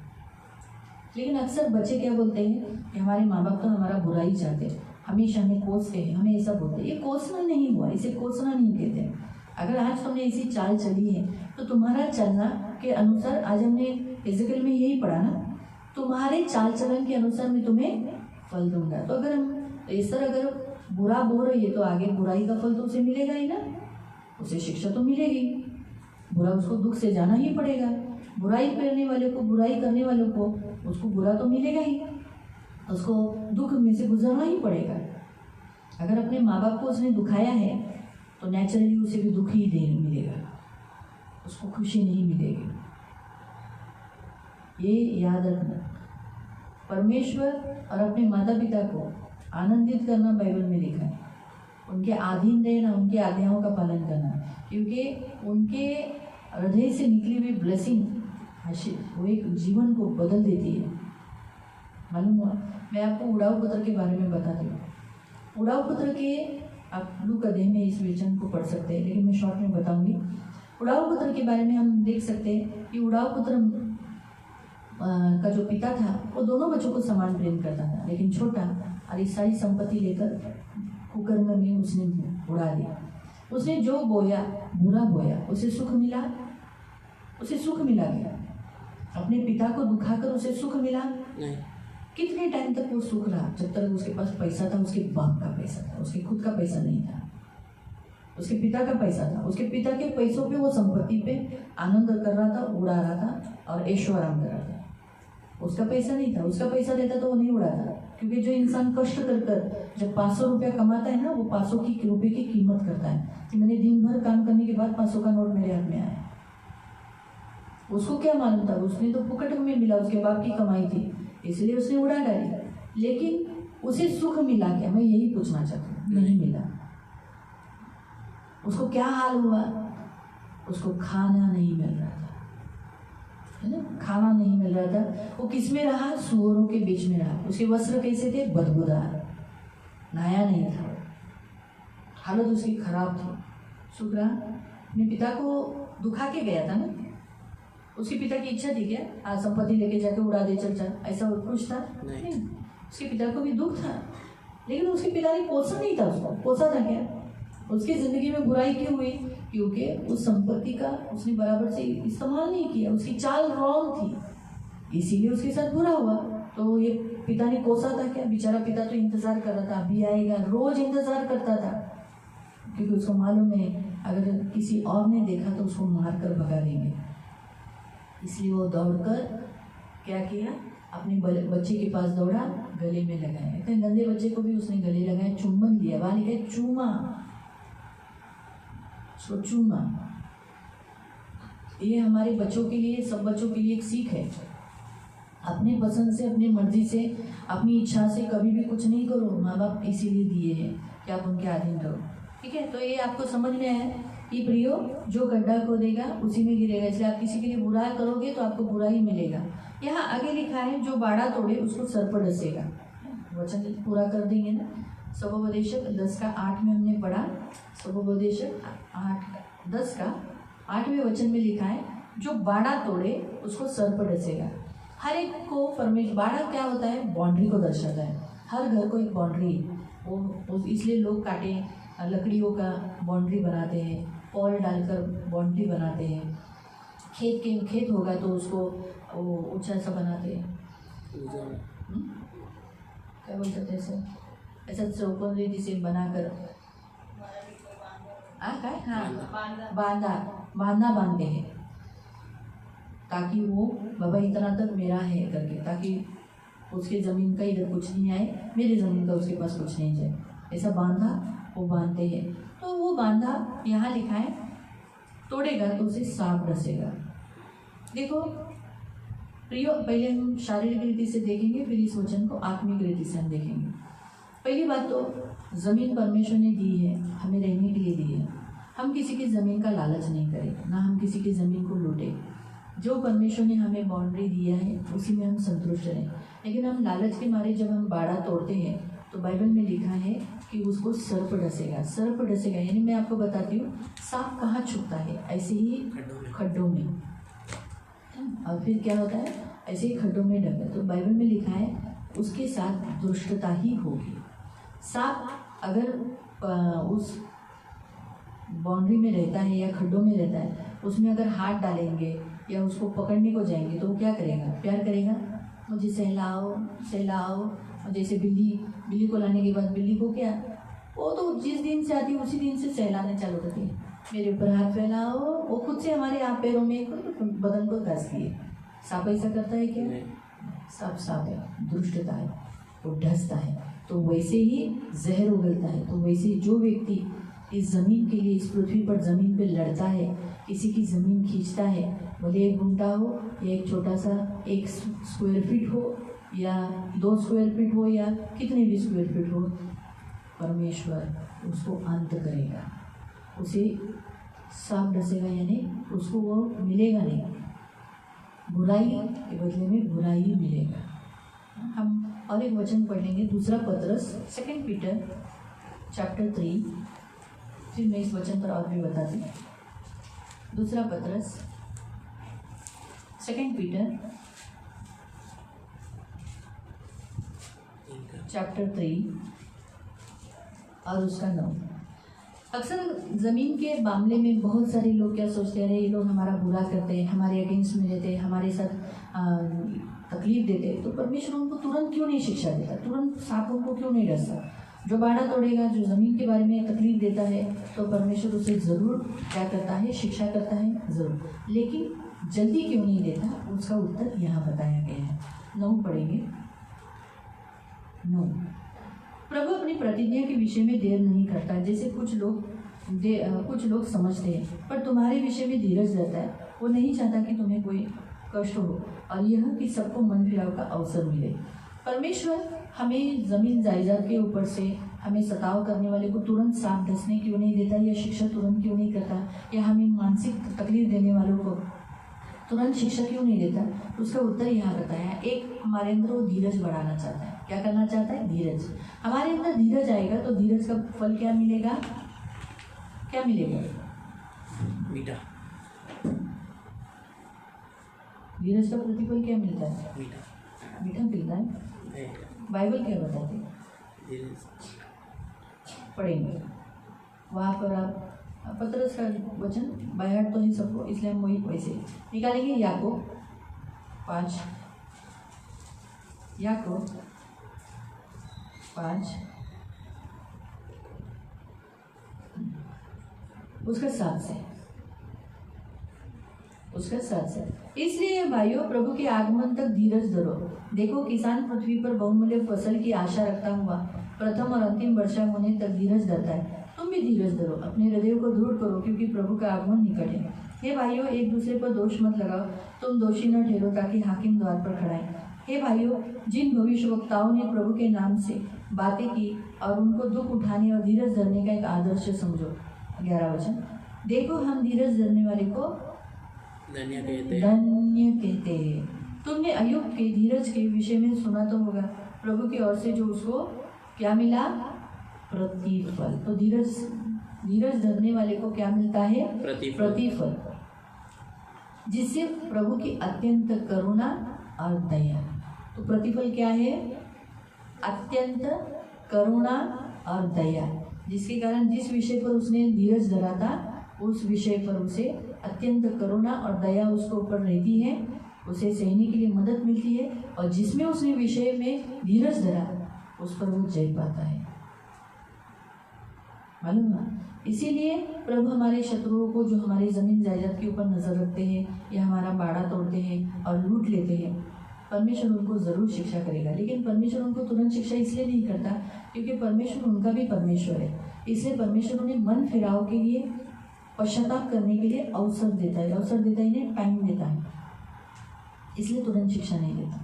लेकिन अक्सर बच्चे क्या बोलते हैं कि हमारे माँ बाप तो हमारा बुरा ही चाहते हैं, हमेशा हमें कोसते हैं, हमें ऐसा बोलते हैं। ये कोसना नहीं हुआ, इसे कोसना नहीं कहते। अगर आज तुमने ऐसी चाल चली है तो तुम्हारा चलना के अनुसार, आज हमने फिजिकल में यही पढ़ा ना, तुम्हारे चाल चलन के अनुसार मैं तुम्हें फल दूंगा। तो अगर हम इस तरह अगर बुरा बोल रही है तो आगे बुराई का फल तो उसे मिलेगा ही ना, उसे शिक्षा तो मिलेगी। बुरा उसको दुख से जाना ही पड़ेगा, बुराई करने वाले को, बुराई करने वालों को उसको बुरा तो मिलेगा ही, उसको दुख में से गुजरना ही पड़ेगा। अगर अपने माँ बाप को उसने दुखाया है तो नेचुरली उसे भी दुख ही दे मिलेगा, उसको खुशी नहीं मिलेगी। ये याद रखना, परमेश्वर और अपने माता पिता को आनंदित करना बाइबल में लिखा है, उनके अधीन रहना, उनके आज्ञाओं का पालन करना, क्योंकि उनके हृदय से निकली हुई ब्लेसिंग वो एक जीवन को बदल देती है। मालूम हुआ, मैं आपको उड़ाऊ पुत्र के बारे में बताती हूँ। उड़ाऊ पुत्र के आप लूका अध्याय में इस वचन को पढ़ सकते हैं, लेकिन मैं शॉर्ट में बताऊंगी। उड़ाऊ पुत्र के बारे में हम देख सकते हैं कि उड़ाऊ पुत्र का जो पिता था वो दोनों बच्चों को समान प्रेम करता था, लेकिन छोटा और इस सारी संपत्ति लेकर कुकर्म में उसने उड़ा दिया। उसने जो बोया बुरा बोया, उसे सुख मिला, उसे सुख मिला गया। अपने पिता को दुखाकर उसे सुख मिला नहीं। कितने टाइम तक वो सुख रहा, जब तक उसके पास पैसा था, उसके बाप का पैसा था, उसके खुद का पैसा नहीं था, उसके पिता का पैसा था। उसके पिता के पैसों पे वो संपत्ति पे आनंद कर रहा था, उड़ा रहा था और ऐशोआराम कर रहा था। उसका पैसा नहीं था, उसका पैसा रहता तो वो नहीं उड़ाता, क्योंकि जो इंसान कष्ट कर कर जब 500 रुपया कमाता है ना, वो 500 की रुपये की कीमत करता है कि मैंने दिन भर काम करने के बाद 500 का नोट मेरे हाथ में आया। उसको क्या मालूम था, उसने तो फुकट में मिला, उसके बाप की कमाई थी, इसलिए उसने उड़ा डाली। लेकिन उसे सुख मिला क्या, मैं यही पूछना चाहती हूँ? नहीं मिला। उसको क्या हाल हुआ, उसको खाना नहीं मिल रहा था, है ना, खाना नहीं मिल रहा था। वो किस में रहा, सुअरों के बीच में रहा। उसके वस्त्र कैसे थे, बदबूदार, नया नहीं था, हालत उसकी खराब थी। सुख रहा, अपने पिता को दुखा के गया था ना, उसके पिता की इच्छा थी क्या आज संपत्ति लेके जाके उड़ा दे, चल चल, ऐसा कुछ था नहीं। उसके पिता को भी दुख था, लेकिन उसके पिता ने पोसा नहीं था, उसको पोसा था क्या? उसकी ज़िंदगी में बुराई क्यों हुई? क्योंकि उस संपत्ति का उसने बराबर से इस्तेमाल नहीं किया, उसकी चाल रॉन्ग थी, इसीलिए उसके साथ बुरा हुआ। तो ये पिता ने कोसा था क्या? बेचारा पिता तो इंतज़ार कर रहा था, अभी आएगा, रोज़ इंतज़ार करता था, क्योंकि उसको मालूम है अगर किसी और ने देखा तो उसको मार कर भगा देंगे। इसलिए वो दौड़कर क्या किया, अपने बच्चे के पास दौड़ा, गले में लगाया। इतने गंदे बच्चे को भी उसने गले लगाया, चुम्बन लिया, वहाँ लिखा है चूमा, उसको चूमा। ये हमारे बच्चों के लिए, सब बच्चों के लिए एक सीख है। अपने पसंद से, अपनी मर्जी से, अपनी इच्छा से कभी भी कुछ नहीं करो। माँ बाप इसीलिए दिए हैं कि आप उनके अधीन रहो, ठीक है? तो ये आपको समझ में आया कि प्रियो, जो गड्ढा खोदेगा उसी में गिरेगा, इसलिए आप किसी के लिए बुरा करोगे तो आपको बुरा ही मिलेगा। यहाँ आगे लिखा है, जो बाड़ा तोड़े उसको सर पर डसेगा। वचन पूरा कर देंगे ना। सबोपदेशक 10:8 में हमने पढ़ा, सबोपदेशक 10:8वें वचन में लिखा है, जो बाड़ा तोड़े उसको सर पर डसेगा। हर एक को परमेश्वर, बाड़ा क्या होता है, बाउंड्री को दर्शाता है। हर घर को एक बाउंड्री, वो इसलिए लोग काटे लकड़ियों का बाउंड्री बनाते हैं, पॉल डालकर बाउंड्री बनाते हैं। खेत होगा तो उसको वो ऊंचा सा बनाते हैं, क्या बोल सकते हैं, ऐसा चौकोन रीति से बनाकर बांधा बांधते हैं, ताकि वो बाबा इतना तक मेरा है करके, ताकि उसके ज़मीन का इधर कुछ नहीं आए, मेरी ज़मीन का उसके पास कुछ नहीं जाए, ऐसा बांधा वो बांधते हैं। तो वो बांधा यहाँ लिखा है, तोड़ेगा तो उसे सांप डसेगा। देखो प्रियो, पहले हम शारीरिक रीति से देखेंगे, फिर इस वचन को आत्मिक रीति से हम देखेंगे। पहली बात तो ज़मीन परमेश्वर ने दी है, हमें रहने के लिए दी है। हम किसी की ज़मीन का लालच नहीं करें, ना हम किसी की ज़मीन को लूटें। जो परमेश्वर ने हमें बाउंड्री दिया है उसी में हम संतुष्ट रहें। लेकिन हम लालच के मारे जब हम बाड़ा तोड़ते हैं तो बाइबल में लिखा है कि उसको सर्प डसेगा। सर्प डसेगा यानी मैं आपको बताती हूँ सांप कहाँ छुपता है, ऐसे ही खड्डों में। और फिर क्या होता है, ऐसे ही खड्डों में डंगा। तो बाइबल में लिखा है उसके साथ दुष्टता ही होगी। सांप अगर उस बाउंड्री में रहता है या खड्डों में रहता है, उसमें अगर हाथ डालेंगे या उसको पकड़ने को जाएंगे तो वो क्या करेगा, प्यार करेगा, मुझे सहलाओ सहलाओ। जैसे बिल्ली को लाने के बाद बिल्ली को क्या, वो तो जिस दिन से आती है उसी दिन से सहलाना चालू करती है, मेरे ऊपर हाथ फैलाओ। वो खुद से हमारे आप पैरों में बदन को घसती है। सांप ऐसा करता है क्या? सांप है, दुष्टता है, वो ढसता है। तो वैसे ही जहर उगलता है। तो वैसे ही जो व्यक्ति इस ज़मीन के लिए, इस पृथ्वी पर ज़मीन पे लड़ता है, किसी की ज़मीन खींचता है, भले 1 गुंठा हो या एक छोटा सा 1 स्क्वायर फीट हो या 2 स्क्वायर फीट हो या कितने भी स्क्वायर फीट हो, परमेश्वर उसको अंत करेगा। उसे सांप डसेगा यानी उसको वो मिलेगा नहीं, बुराई के बदले में बुराई ही मिलेगा। हम और एक वचन पढ़ लेंगे, दूसरा पतरस 2 पीटर चैप्टर 3। फिर मैं इस वचन पर और भी बताती हूँ। दूसरा पतरस 2 पीटर चैप्टर 3 और उसका 9। अक्सर ज़मीन के मामले में बहुत सारे लोग क्या सोचते हैं, ये लोग हमारा बुरा करते हैं, हमारे अगेंस्ट में रहते हैं, हमारे साथ तकलीफ देते हैं, तो परमेश्वर उनको तुरंत क्यों नहीं शिक्षा देता, तुरंत सांपों को क्यों नहीं डसता। जो बाड़ा तोड़ेगा, जो ज़मीन के बारे में तकलीफ देता है, तो परमेश्वर उसे ज़रूर क्या करता है, शिक्षा करता है ज़रूर। लेकिन जल्दी क्यों नहीं देता, उसका उत्तर यहाँ बताया गया है। 9 पढ़ेंगे। 9, प्रभु अपनी प्रतिज्ञा के विषय में देर नहीं करता जैसे कुछ लोग समझते हैं, पर तुम्हारे विषय में धीरज रहता है। वो नहीं चाहता कि तुम्हें कोई कष्ट हो, और यह कि सबको मन फिराव का अवसर मिले। परमेश्वर हमें ज़मीन जायदाद के ऊपर से हमें सताव करने वाले को तुरंत सांप डसने क्यों नहीं देता, या शिक्षा तुरंत क्यों नहीं करता, या हमें मानसिक तकलीफ देने वालों को तुरंत शिक्षा क्यों नहीं देता। उसका उत्तर यहाँ बताया है। एक, हमारे अंदर वो धीरज बढ़ाना चाहता है। क्या करना चाहता है? धीरज। हमारे अंदर धीरज आएगा तो धीरज का फल क्या मिलेगा? क्या मिलेगा? मीठा। धीरज का प्रतिफल क्या मिलता है? मीठा मिलता है। बाइबल क्या बताती है? पढ़ेंगे वहाँ पर आप पतरस का वचन बायहाट तो नहीं सबको, इसलिए हम वही वैसे निकालेंगे। याकूब 5 उसका 7 से। इसलिए भाइयों, प्रभु के आगमन तक धीरज धरो। देखो, किसान पृथ्वी पर बहुमूल्य फसल की आशा रखता हुआ प्रथम और अंतिम वर्षा होने तक धीरज धरता है। तुम भी धीरज धरो, अपने हृदय को दृढ़ करो, क्योंकि प्रभु का आगमन निकट है। हे भाइयों, एक दूसरे पर दोष मत लगाओ, तुम दोषी न ठहरो, ताकि हाकिम द्वार पर खड़ा है। हे भाइयों, जिन भविष्यवक्ताओं ने प्रभु के नाम से बातें की और उनको दुख उठाने और धीरज धरने का एक आदर्श समझो। 11 वचन, देखो हम धीरज धरने वाले को धन्य कहते हैं। तुमने अय्यूब के धीरज के विषय में सुना तो होगा, प्रभु की ओर से जो उसको क्या मिला? प्रतिफल। तो धीरज धरने वाले को क्या मिलता है? प्रतिफल, जिससे प्रभु की अत्यंत करुणा और दया। तो प्रतिफल क्या है? अत्यंत करुणा और दया, जिसके कारण जिस विषय पर उसने धीरज धरा था उस विषय पर उसे अत्यंत करुणा और दया उसको ऊपर रहती है, उसे सहने के लिए मदद मिलती है, और जिसमें उसने विषय में धीरज धरा उस पर वो जय पाता है। मालूम ना? इसीलिए प्रभु हमारे शत्रुओं को, जो हमारी ज़मीन जायदाद के ऊपर नज़र रखते हैं या हमारा बाड़ा तोड़ते हैं और लूट लेते हैं, परमेश्वर उनको ज़रूर शिक्षा करेगा। लेकिन परमेश्वर उनको तुरंत शिक्षा इसलिए नहीं करता क्योंकि परमेश्वर उनका भी परमेश्वर है। इसलिए परमेश्वर उन्हें मन फिराव के लिए, पश्चाताप करने के लिए अवसर देता है, इन्हें टाइम देता है, इसलिए तुरंत शिक्षा नहीं देता।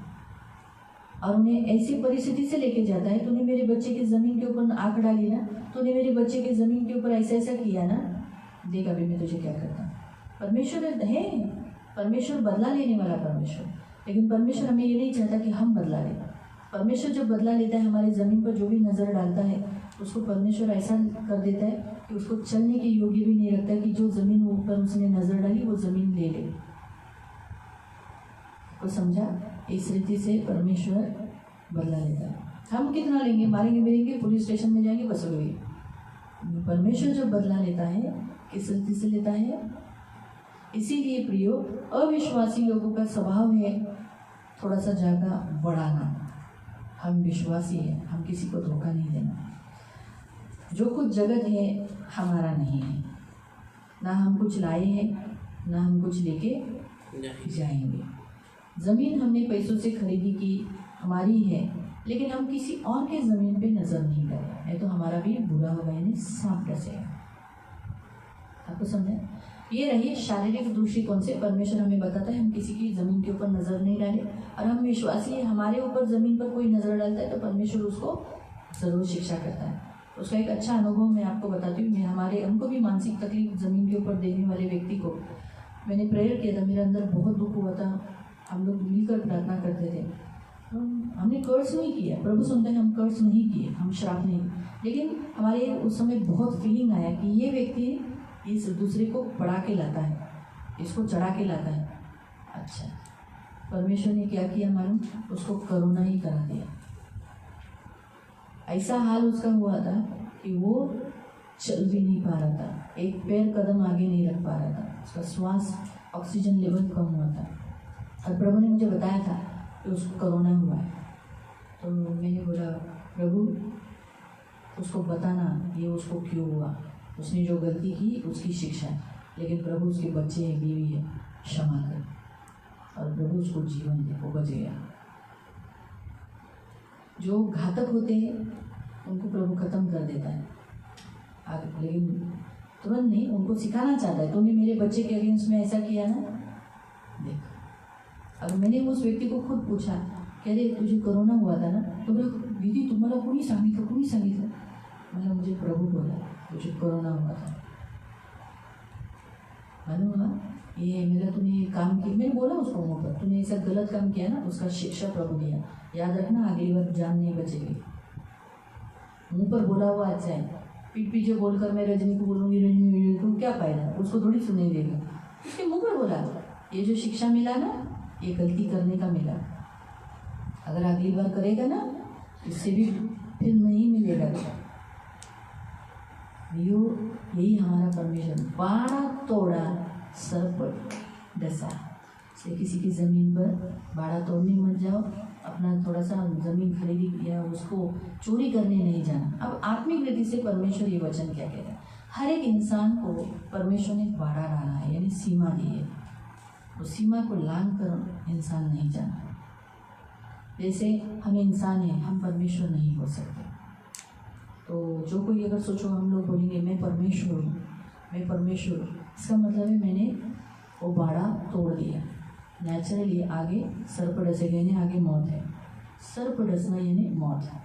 और उन्हें ऐसी परिस्थिति से लेके जाता है, तूने मेरे बच्चे की ज़मीन के ऊपर आँख डाली ना, तूने मेरे बच्चे की ज़मीन के ऊपर ऐसा ऐसा किया ना, देख अभी मैं तुझे क्या करता हूँ। परमेश्वर है, परमेश्वर बदला लेने वाला परमेश्वर, लेकिन परमेश्वर हमें ये नहीं चाहता कि हम बदला लें। परमेश्वर जब बदला लेता है, हमारी ज़मीन पर जो भी नज़र डालता है उसको परमेश्वर ऐसा कर देता है कि उसको चलने के योग्य भी नहीं रखता कि जो ज़मीन ऊपर उसने नज़र डाली वो ज़मीन ले ले। तो समझा, इस रीति से परमेश्वर बदला लेता है। हम कितना लेंगे, मारेंगे मेरेंगे, पुलिस स्टेशन में जाएंगे, बस हो गई। परमेश्वर जब बदला लेता है किस रीति से लेता है? इसीलिए प्रियो, अविश्वासी लोगों का स्वभाव है थोड़ा सा ज़्यादा बढ़ाना। हम विश्वासी हैं, हम किसी को धोखा नहीं देना। जो कुछ जगत है हमारा नहीं है, ना हम कुछ लाए हैं ना हम कुछ लेके जाएंगे। ज़मीन हमने पैसों से खरीदी की, हमारी है, लेकिन हम किसी और के ज़मीन पे नज़र नहीं करें, नहीं तो हमारा भी बुरा होगा, यानी सांप डसेगा। आपको समझे? ये रही शारीरिक दृष्टिकोण से परमेश्वर हमें बताता है हम किसी की ज़मीन के ऊपर नज़र नहीं डालें। और हम विश्वासी है, हमारे ऊपर ज़मीन पर कोई नज़र डालता है तो परमेश्वर उसको ज़रूर शिक्षा करता है। उसका एक अच्छा अनुभव मैं आपको बताती हूँ। हमको भी मानसिक तकलीफ ज़मीन के ऊपर देने वाले व्यक्ति को मैंने प्रेयर किया था, मेरे अंदर बहुत दुख हुआ था। हम लोग मिलकर प्रार्थना करते थे। हमने कर्ज नहीं किया, प्रभु सुनते हैं, हम कर्ज नहीं किए, हम श्राप नहीं, लेकिन हमारे उस समय बहुत फीलिंग आया कि ये व्यक्ति इस दूसरे को बढ़ा के लाता है, इसको चढ़ा के लाता है। अच्छा, परमेश्वर ने क्या किया मालूम? उसको करुणा ही करा दिया। ऐसा हाल उसका हुआ था कि वो चल भी नहीं पा रहा था, एक पैर कदम आगे नहीं रख पा रहा था, उसका श्वास ऑक्सीजन लेवल कम हुआ था। और प्रभु ने मुझे बताया था कि उसको कोरोना हुआ है। तो मैंने बोला, प्रभु उसको बताना ये उसको क्यों हुआ, उसने जो गलती की उसकी शिक्षा है, लेकिन प्रभु उसके बच्चे हैं, बीवी है, क्षमा कर। और प्रभु उसको जीवन दे, वो बच गया। जो घातक होते हैं उनको प्रभु खत्म कर देता है, लेकिन तुरंत नहीं, उनको सिखाना चाहता है। तूने मेरे बच्चे के अगेंस्ट में ऐसा किया ना, देख। अब मैंने उस व्यक्ति को खुद पूछा, कह रहे तुझे कोरोना हुआ था ना? तो बोला, दीदी तुम्हाला कोणी सांगितलं? मतलब मुझे प्रभु बोला तुझे कोरोना हुआ था। मालूम हुआ ये मेरा तूने काम किया। मैंने बोला उसको मुँह पर, तूने ऐसा गलत काम किया ना, उसका शिक्षा प्रभु दिया, याद रखना अगली बार जान नहीं बचेगी। मुँह पर बोला हुआ अच्छा है, पीठ पीछे बोलकर मैं रजनी को बोलूँगी रजनी को क्या फायदा, उसको थोड़ी सुने देगा। उसके मुँह पर बोला, ये जो शिक्षा मिला ना, ये गलती करने का मिला, अगर अगली बार करेगा ना इससे भी फिर नहीं मिलेगा। यही हमारा परमेश्वर, बाड़ा तोड़ा सर पर डसा। इसलिए किसी की ज़मीन पर बाड़ा तोड़ने मत जाओ, अपना थोड़ा सा ज़मीन खरीदी या उसको चोरी करने नहीं जाना। अब आत्मिक रीति से परमेश्वर ये वचन क्या कहता है? हर एक इंसान को परमेश्वर ने बाड़ा डाला है, यानी सीमा दी है। उस सीमा को लांघ कर इंसान नहीं जाना। जैसे हम इंसान हैं, हम परमेश्वर नहीं हो सकते। तो जो कोई अगर सोचो हम लोग बोलेंगे मैं परमेश्वर हूँ, मैं परमेश्वर हूँ, इसका मतलब है मैंने वो बाड़ा तोड़ दिया। नेचुरली आगे सर पर डसेगा, यानी आगे मौत है। सर पर डसना यानी मौत है,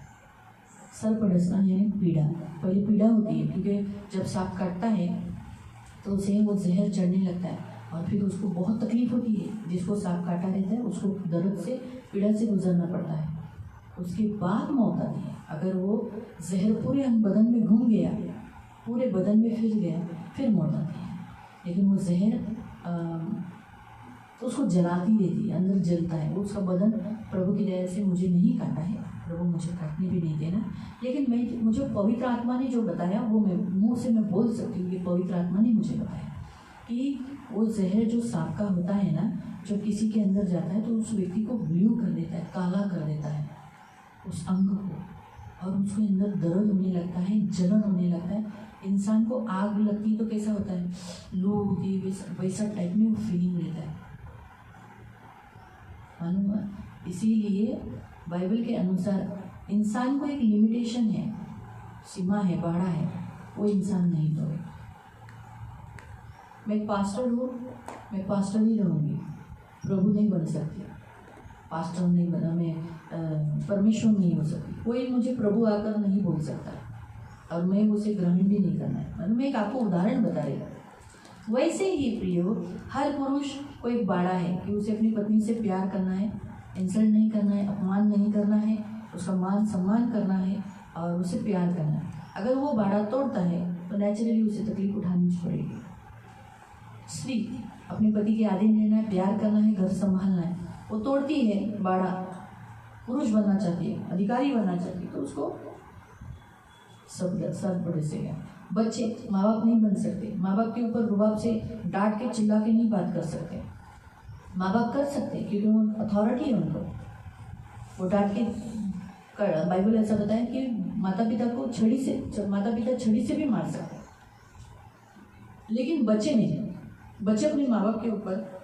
सर पर डसना यानी पीड़ा। पहले पीड़ा होती है क्योंकि जब सांप काटता है तो उसे वो जहर चढ़ने लगता है और फिर उसको बहुत तकलीफ होती है। जिसको सांप काटा रहता है उसको दर्द से, पीड़ा से गुजरना पड़ता है। उसके बाद मौत आती है। अगर वो जहर पूरे अंग बदन में घूम गया, पूरे बदन में फैल गया, फिर मौत आती है। लेकिन वो जहर उसको जलाती रहती है, अंदर जलता है वो उसका बदन। प्रभु की दया से मुझे नहीं काटा है, प्रभु मुझे काटने भी नहीं देना, लेकिन मुझे पवित्र आत्मा ने जो बताया वो मैं मुँह से मैं बोल सकती हूँ कि पवित्र आत्मा ने मुझे बताया कि वो जहर जो सांप का होता है ना, जब किसी के अंदर जाता है तो उस व्यक्ति को ब्लू कर देता है, काला कर देता है उस अंग को, और उसके अंदर दर्द होने लगता है, जलन होने लगता है। इंसान को आग लगती है तो कैसा होता है, लू होती है, वैसा टाइप में वो फीलिंग रहता है, मालूम हुआ। इसीलिए बाइबल के अनुसार इंसान को एक लिमिटेशन है, सीमा है, बाड़ा है, वो इंसान नहीं तोड़े। मैं एक पास्टर हूँ, मैं पास्टर ही रहूँगी, प्रभु नहीं बन सकती, पास्टर नहीं बना, मैं परमेश्वर नहीं हो सकती। कोई मुझे प्रभु आकर नहीं बोल सकता और मैं उसे ग्रहण भी नहीं करना है। मैं एक आपको उदाहरण बता रही हूँ। वैसे ही प्रियो, हर पुरुष को एक बाड़ा है कि उसे अपनी पत्नी से प्यार करना है, इंसल्ट नहीं करना है, अपमान नहीं करना है, उसका मान सम्मान करना है और उसे प्यार करना है। अगर वो बाड़ा तोड़ता है तो नेचुरली उसे तकलीफ उठानी पड़ेगी। स्त्री अपने पति के अधीन रहना है, प्यार करना है, घर संभालना है। वो तोड़ती है बाड़ा, पुरुष बनना चाहती है, अधिकारी बनना चाहती है, तो उसको सब बड़े से गया। बच्चे माँ बाप नहीं बन सकते, माँ बाप के ऊपर रुबाब से डांट के चिल्ला के नहीं बात कर सकते। माँ बाप कर सकते क्योंकि वो अथॉरिटी है उनको, वो डांट के कर। बाइबल ऐसा बताया कि माता पिता छड़ी से भी मार सकते, लेकिन बच्चे नहीं। बच्चे अपने माँ बाप के ऊपर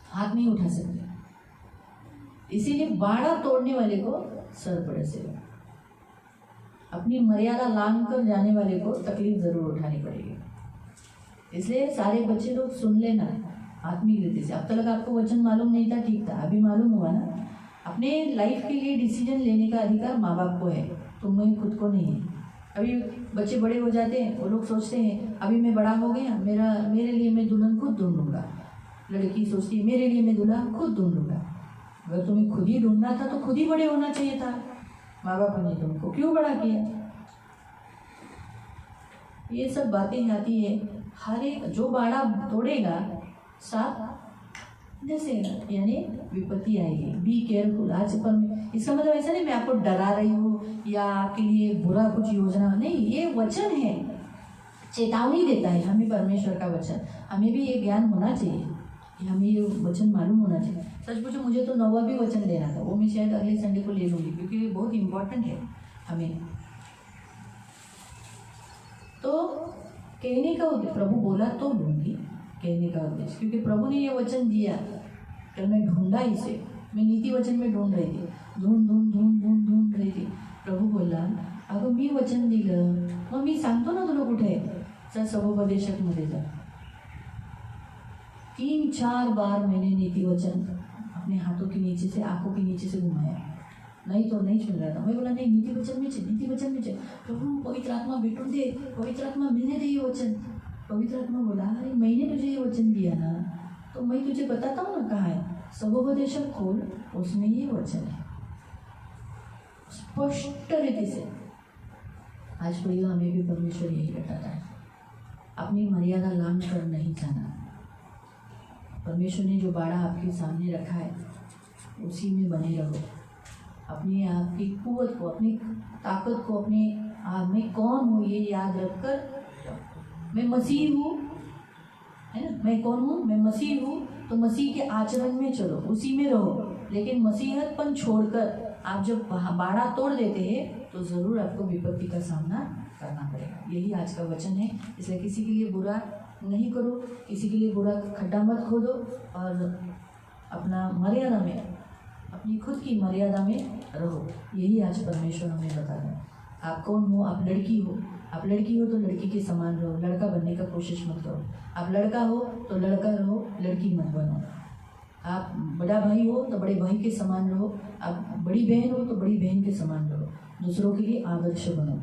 हाथ नहीं उठा सकते। इसीलिए बाड़ा तोड़ने वाले को सर पड़े से, अपनी मर्यादा लांघ कर जाने वाले को तकलीफ जरूर उठानी पड़ेगी। इसलिए सारे बच्चे लोग सुन लेना आत्मिक रीति से। अब तक आपको वचन मालूम नहीं था, ठीक था, अभी मालूम हुआ ना। अपने लाइफ के लिए डिसीजन लेने का अधिकार माँ बाप को है, तुम्हें खुद को नहीं है। अभी बच्चे बड़े हो जाते हैं, वो लोग सोचते हैं अभी मैं बड़ा हो गया, मेरे लिए मैं दुल्हन खुद ढूंढ लूँगा। लड़की सोचती है मेरे लिए मैं दूल्हा खुद ढूंढ लूँगा। अगर तुम्हें खुद ही ढूंढना था तो खुद ही बड़े होना चाहिए था, माँ बाप ने तुमको क्यों बड़ा किया। ये सब बातें आती है। हर एक जो बाड़ा तोड़ेगा साथ जैसे यानी विपत्ति आएगी। Be careful. आज पर इसका मतलब ऐसा नहीं मैं आपको डरा रही हूँ या आपके लिए बुरा कुछ योजना नहीं, ये वचन है, चेतावनी देता है हमें परमेश्वर का वचन। हमें भी ये ज्ञान होना चाहिए, हमें ये वचन मालूम होना चाहिए। सच पूछो मुझे तो 9वां भी वचन लेना था, वो मैं शायद अगले संडे को ले लूँगी क्योंकि ये बहुत इम्पोर्टेंट है हमें। तो कहने का उद्देश्य, प्रभु बोला तो लूँगी, कहने का उद्देश्य क्योंकि प्रभु ने ये वचन दिया। कल मैं ढूंढा इसे, मैं नीति वचन में ढूंढ रही थी, ढूंढ रही थी। प्रभु बोला अगं मी वचन दिलं, मग मी सांगतो ना तुला कुठे जा, सभोपदेशक मध्ये जा। 3-4 बार मैंने नीति वचन अपने हाथों के नीचे से, आंखों के नीचे से घुमाया, नहीं तो नहीं सुन रहा था। मैं बोला नहीं नीति वचन में चल। प्रभु पवित्र आत्मा भेटून दे, पवित्र आत्मा मिलने दे ये वचन। पवित्र आत्मा बोला अरे मैंने तुझे ये वचन दिया ना, तो मैं तुझे बताता हूँ ना कहाँ है। सभोपदेशक खोल, उसमें ये वचन है स्पष्ट रीति से। आज प्रियो हमें भी परमेश्वर यही बताता है, अपनी मर्यादा लांघ कर नहीं जाना। परमेश्वर ने जो बाड़ा आपके सामने रखा है उसी में बने रहो। अपने आप की कुव्वत को, अपनी ताकत को, अपने आप में कौन हूँ ये याद रखकर, मैं मसीह हूँ, है ना, मैं कौन हूँ, मैं मसीह हूँ, तो मसीह के आचरण में चलो, उसी में रहो। लेकिन मसीहतपन छोड़कर आप जब बाड़ा तोड़ देते हैं तो ज़रूर आपको विपत्ति का सामना करना पड़ेगा। यही आज का वचन है। इसलिए किसी के लिए बुरा नहीं करो, किसी के लिए बुरा खड्डा मत खोदो और अपना मर्यादा में, अपनी खुद की मर्यादा में रहो। यही आज परमेश्वर हमें बता रहा है। आप कौन हो? आप लड़की हो, आप लड़की हो तो लड़की के समान रहो, लड़का बनने का कोशिश मत करो। आप लड़का हो तो लड़का रहो, लड़की मत बनो। आप बड़ा भाई हो तो बड़े भाई के समान रहो, आप बड़ी बहन हो तो बड़ी बहन के समान रहो। दूसरों के लिए आदर्श बनो,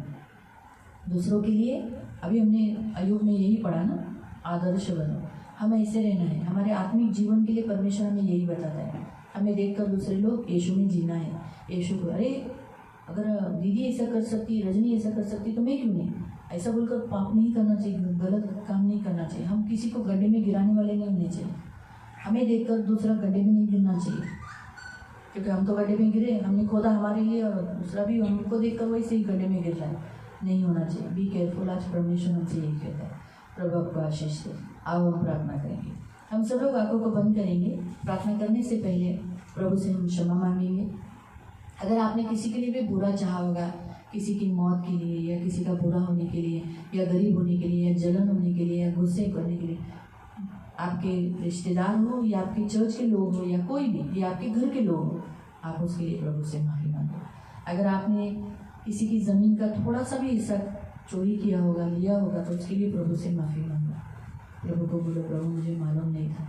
दूसरों के लिए, अभी हमने अय्यूब में यही पढ़ा ना, आदर्श बनो। हमें ऐसे रहना है। हमारे आत्मिक जीवन के लिए परमेश्वर हमें यही बताता है। हमें देखकर दूसरे लोग यीशु में जीना है। यीशु को, अरे अगर दीदी ऐसा कर सकती, रजनी ऐसा कर सकती तो मैं क्यों नहीं, ऐसा बोलकर पाप नहीं करना चाहिए, गलत काम नहीं करना चाहिए। हम किसी को गड्ढे में गिराने वाले नहीं होने चाहिए। हमें देखकर दूसरा गड्ढे में नहीं गिरना चाहिए, क्योंकि हम तो गड्ढे में गिरे, हमने खोदा हमारे लिए और दूसरा भी हमको देखकर वैसे ही गड्ढे में गिर रहा है। नहीं होना चाहिए। Be careful. आज परमेश्वर हमसे यही कहता है। प्रभु आपको आशीष दे। आओ हम प्रार्थना करेंगे। हम सब लोग आंखों को बंद करेंगे। प्रार्थना करने से पहले प्रभु से हम क्षमा मांगेंगे। अगर आपने किसी के लिए भी बुरा चाहा होगा, किसी की मौत के लिए या किसी का बुरा होने के लिए या गरीब होने के लिए या जलन होने के लिए या गुस्से करने के लिए, आपके रिश्तेदार हो या आपके चर्च के लोग हो या कोई भी, या आपके घर के लोग हो, आप उसके लिए प्रभु से माफ़ी मांगो। अगर आपने किसी की ज़मीन का थोड़ा सा भी हिस्सा चोरी किया होगा, लिया होगा, तो उसके लिए प्रभु से माफ़ी मांगो। प्रभु को बोलो, प्रभु मुझे मालूम नहीं था,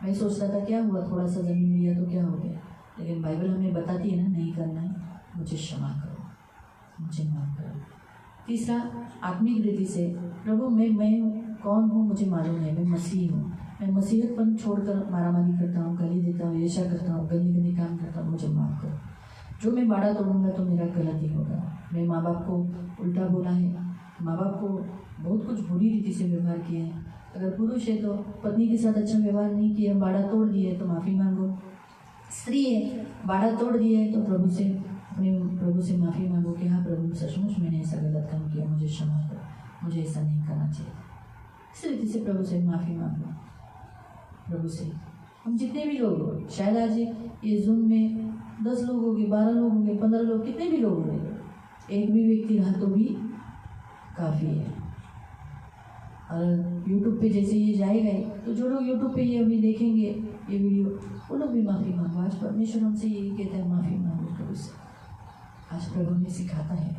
मैं सोचता था क्या हुआ, थोड़ा सा ज़मीन लिया तो क्या हो गया, लेकिन बाइबल हमें बताती है ना, नहीं करना है, मुझे क्षमा करो, मुझे माफ़ करो। तीसरा, आत्मिक रीति से, प्रभु मैं कौन हूँ मुझे मालूम है, मैं मसीह हूँ। मैं मसीहतपन छोड़कर मारामारी करता हूँ, गाली देता हूँ, ईर्ष्या करता हूँ, गंदे गंदे काम करता हूँ, मुझे माफ़ करो। जो मैं बाड़ा तोड़ूंगा तो मेरा गलत ही होगा। मैं माँ बाप को उल्टा बोला है, माँ बाप को बहुत कुछ बुरी रीति से व्यवहार किया है। अगर पुरुष है तो पत्नी के साथ अच्छा व्यवहार नहीं किया, बाड़ा तोड़ दिया है तो माफ़ी मांगो। स्त्री है, बाड़ा तोड़ दिया है तो अपने प्रभु से माफ़ी मांगो कि हाँ प्रभु, सचमुच मैंने ऐसा गलत काम किया, मुझे क्षमा करो, मुझे ऐसा नहीं करना चाहिए। इस रीति से प्रभु से माफ़ी मांगो। प्रभु से हम जितने भी लोग हो, शायद आज ये जूम में 10 लोग हो गए, 12 लोग हो गए, 15 लोग, कितने भी लोग हो गए, एक भी व्यक्ति रहा तो भी काफ़ी है। और यूट्यूब पे जैसे ये जाएगा ही, तो जो लोग यूट्यूब पे ये अभी देखेंगे ये वीडियो, वो लोग भी माफ़ी मांगो। आज परमेश्वर हमसे यही कहता है, माफ़ी मांगो प्रभु से। आज प्रभु हमें सिखाता है।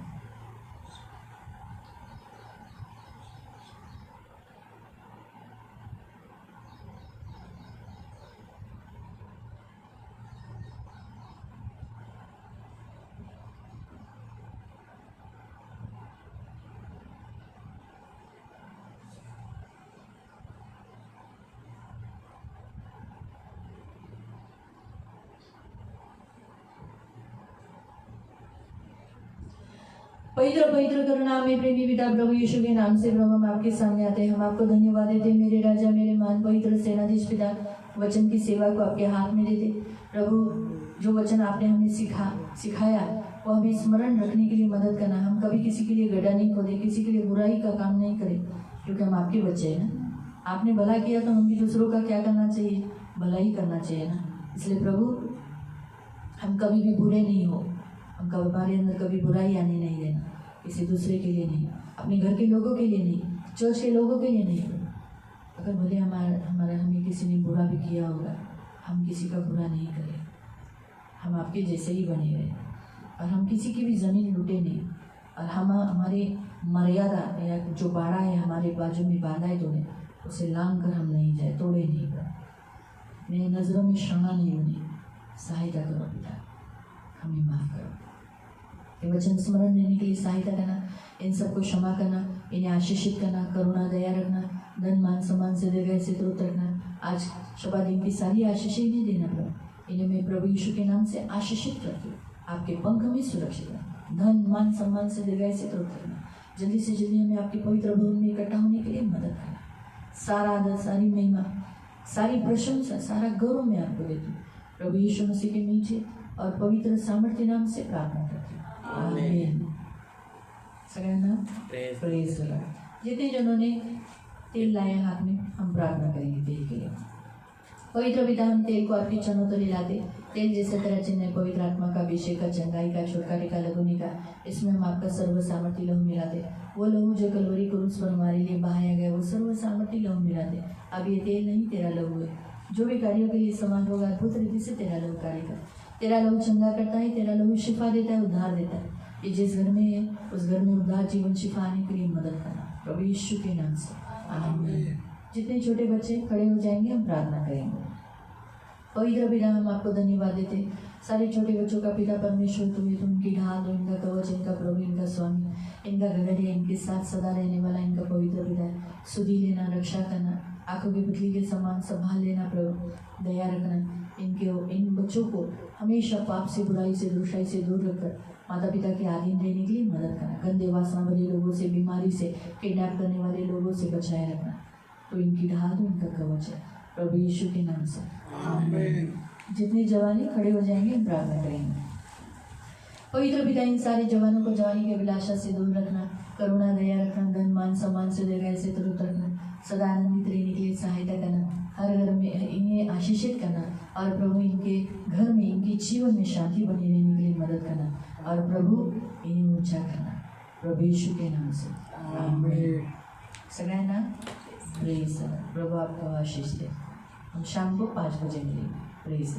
पवित्र पवित्र करुणा में प्रेमी पिता प्रभु यीशु के नाम से प्रभु हम आपके सामने आते हैं। हम आपको धन्यवाद देते हैं मेरे राजा, मेरे मान पवित्र सेनाधीश पिता। वचन की सेवा को आपके हाथ में देते प्रभु। जो वचन आपने हमें सिखाया वो हमें स्मरण रखने के लिए मदद करना। हम कभी किसी के लिए गड्ढा नहीं खोदे, किसी के लिए बुराई का काम नहीं करें, क्योंकि हम आपके बच्चे हैं ना। आपने भला किया तो हम भी दूसरों का क्या करना चाहिए, भला ही करना चाहिए ना। इसलिए प्रभु हम कभी भी बुरे नहीं हो, हम हमारे अंदर कभी बुराई आने नहीं देना, किसी दूसरे के लिए नहीं, अपने घर के लोगों के लिए नहीं, चर्च के लोगों के लिए नहीं। अगर भले हमें किसी ने बुरा भी किया होगा, हम किसी का बुरा नहीं करें, हम आपके जैसे ही बने रहे। और हम किसी की भी ज़मीन लूटे नहीं, और हमारे मर्यादा या जो बाड़ा है हमारे बाजू में बांधा है तूने, उसे लांग कर हम नहीं जाए, तोड़े नहीं कर, मेरी नज़रों में शरणा नहीं बने। सहायता करो पिता, हमें माफ़ करो। ये वचन स्मरण लेने के लिए सहायता करना, इन सबको क्षमा करना, इन्हें आशीषित करना, करुणा दया रखना, धन मान सम्मान से दीर्घायु से तुरंत रखना। आज शबा दिन की सारी आशीषें इन्हें देना प्रभु। इन्हें मैं प्रभु यीशु के नाम से आशीषित करती हूँ, आपके पंख में सुरक्षित रखना, धन मान सम्मान से दीर्घायु से तुरंत रखना। जल्दी से जल्दी हमें आपके पवित्र भवन में इकट्ठा होने के लिए मदद करना। सारा आदर, सारी महिमा, सारी प्रशंसा, सारा गौरव मैं आपको देती हूँ प्रभु यीशु मसीह के मीठे और पवित्र सामर्थ्य नाम से प्रार्थना करती हूँ, आमीन। सगळ्यांना प्रेज द लॉर्ड। जितने जनों ने तेल लाए हाथ में, हम प्रार्थना करेंगे तेल के लिए। पवित्र पिता, हम तेल को आपके चरणों तले लाते। तेल जैसे तरह चिन्ह पवित्र आत्मा का अभिषेक का, चंगाई का, छुटकारे का, लगुनी का, इसमें हम आपका सर्व सामर्थ्य लहू मिलाते। वो लहू जो कलवरी क्रूस पर हमारे लिए बहाया गया, वो सर्व सामर्थ्य लहू मिलाते। अब ये तेल नहीं, तेरा लहू है। जो भी कार्यों के लिए समान होगा, अद्भुत रीति से तेरा लहू कार्य कर। तेरा लहू चंगा करता है, तेरा लहू शिफा देता है, उद्धार देता है। ये जिस घर में है उस घर में उद्धार, जीवन, शिफा आने के लिए मदद करना प्रभु यीशु के नाम से, आमीन। जितने छोटे बच्चे खड़े हो जाएंगे, हम प्रार्थना करेंगे। पवित्र पिता, हम आपको धन्यवाद देते। सारे छोटे बच्चों का पिता परमेश्वर तुम ही, उनकी ढाल दो, इनका कवच, इनका प्रभु, इनका स्वामी, इनका गगड़िया, इनके साथ सदा रहने वाला इनका पवित्र पिता है। सुधी लेना, रक्षा करना, आंखों की पुतली के समान संभाल लेना प्रभु, दया रखना। इन बच्चों को हमेशा पाप से, बुराई से, दुष्टाई से दूर रखकर माता पिता के अधीन रहने के लिए मदद करना। गंदे वासना वाले लोगों से, बीमारी से, किडनैप करने वाले लोगों से बचाए रखना। तो इनकी ढाल दो, इनका कवच है प्रभु यीशु के नाम से, आमीन। जितने जवानी खड़े हो जाएंगे, हम प्रार्थना करेंगे। पवित्र पिता, इन सारे जवानों को जवानी की अभिलाषा से दूर रखना, करुणा दया रखना, धन मान सम्मान से दीर्घायु से तुरंत रखना, सदा आनंदित रहने के लिए सहायता करना, हर घर में इन्हें आशीषित करना, और प्रभु इनके घर में, इनके जीवन में शांति बनी रहने के लिए मदद करना, और प्रभु इन्हें ऊंचा करना प्रभु यीशु के नाम से, आमीन। सगळ्यांना प्रेज। प्रभु आपको आशीष दे। हम शाम को 5 बजे मिलेंगे। प्रेज।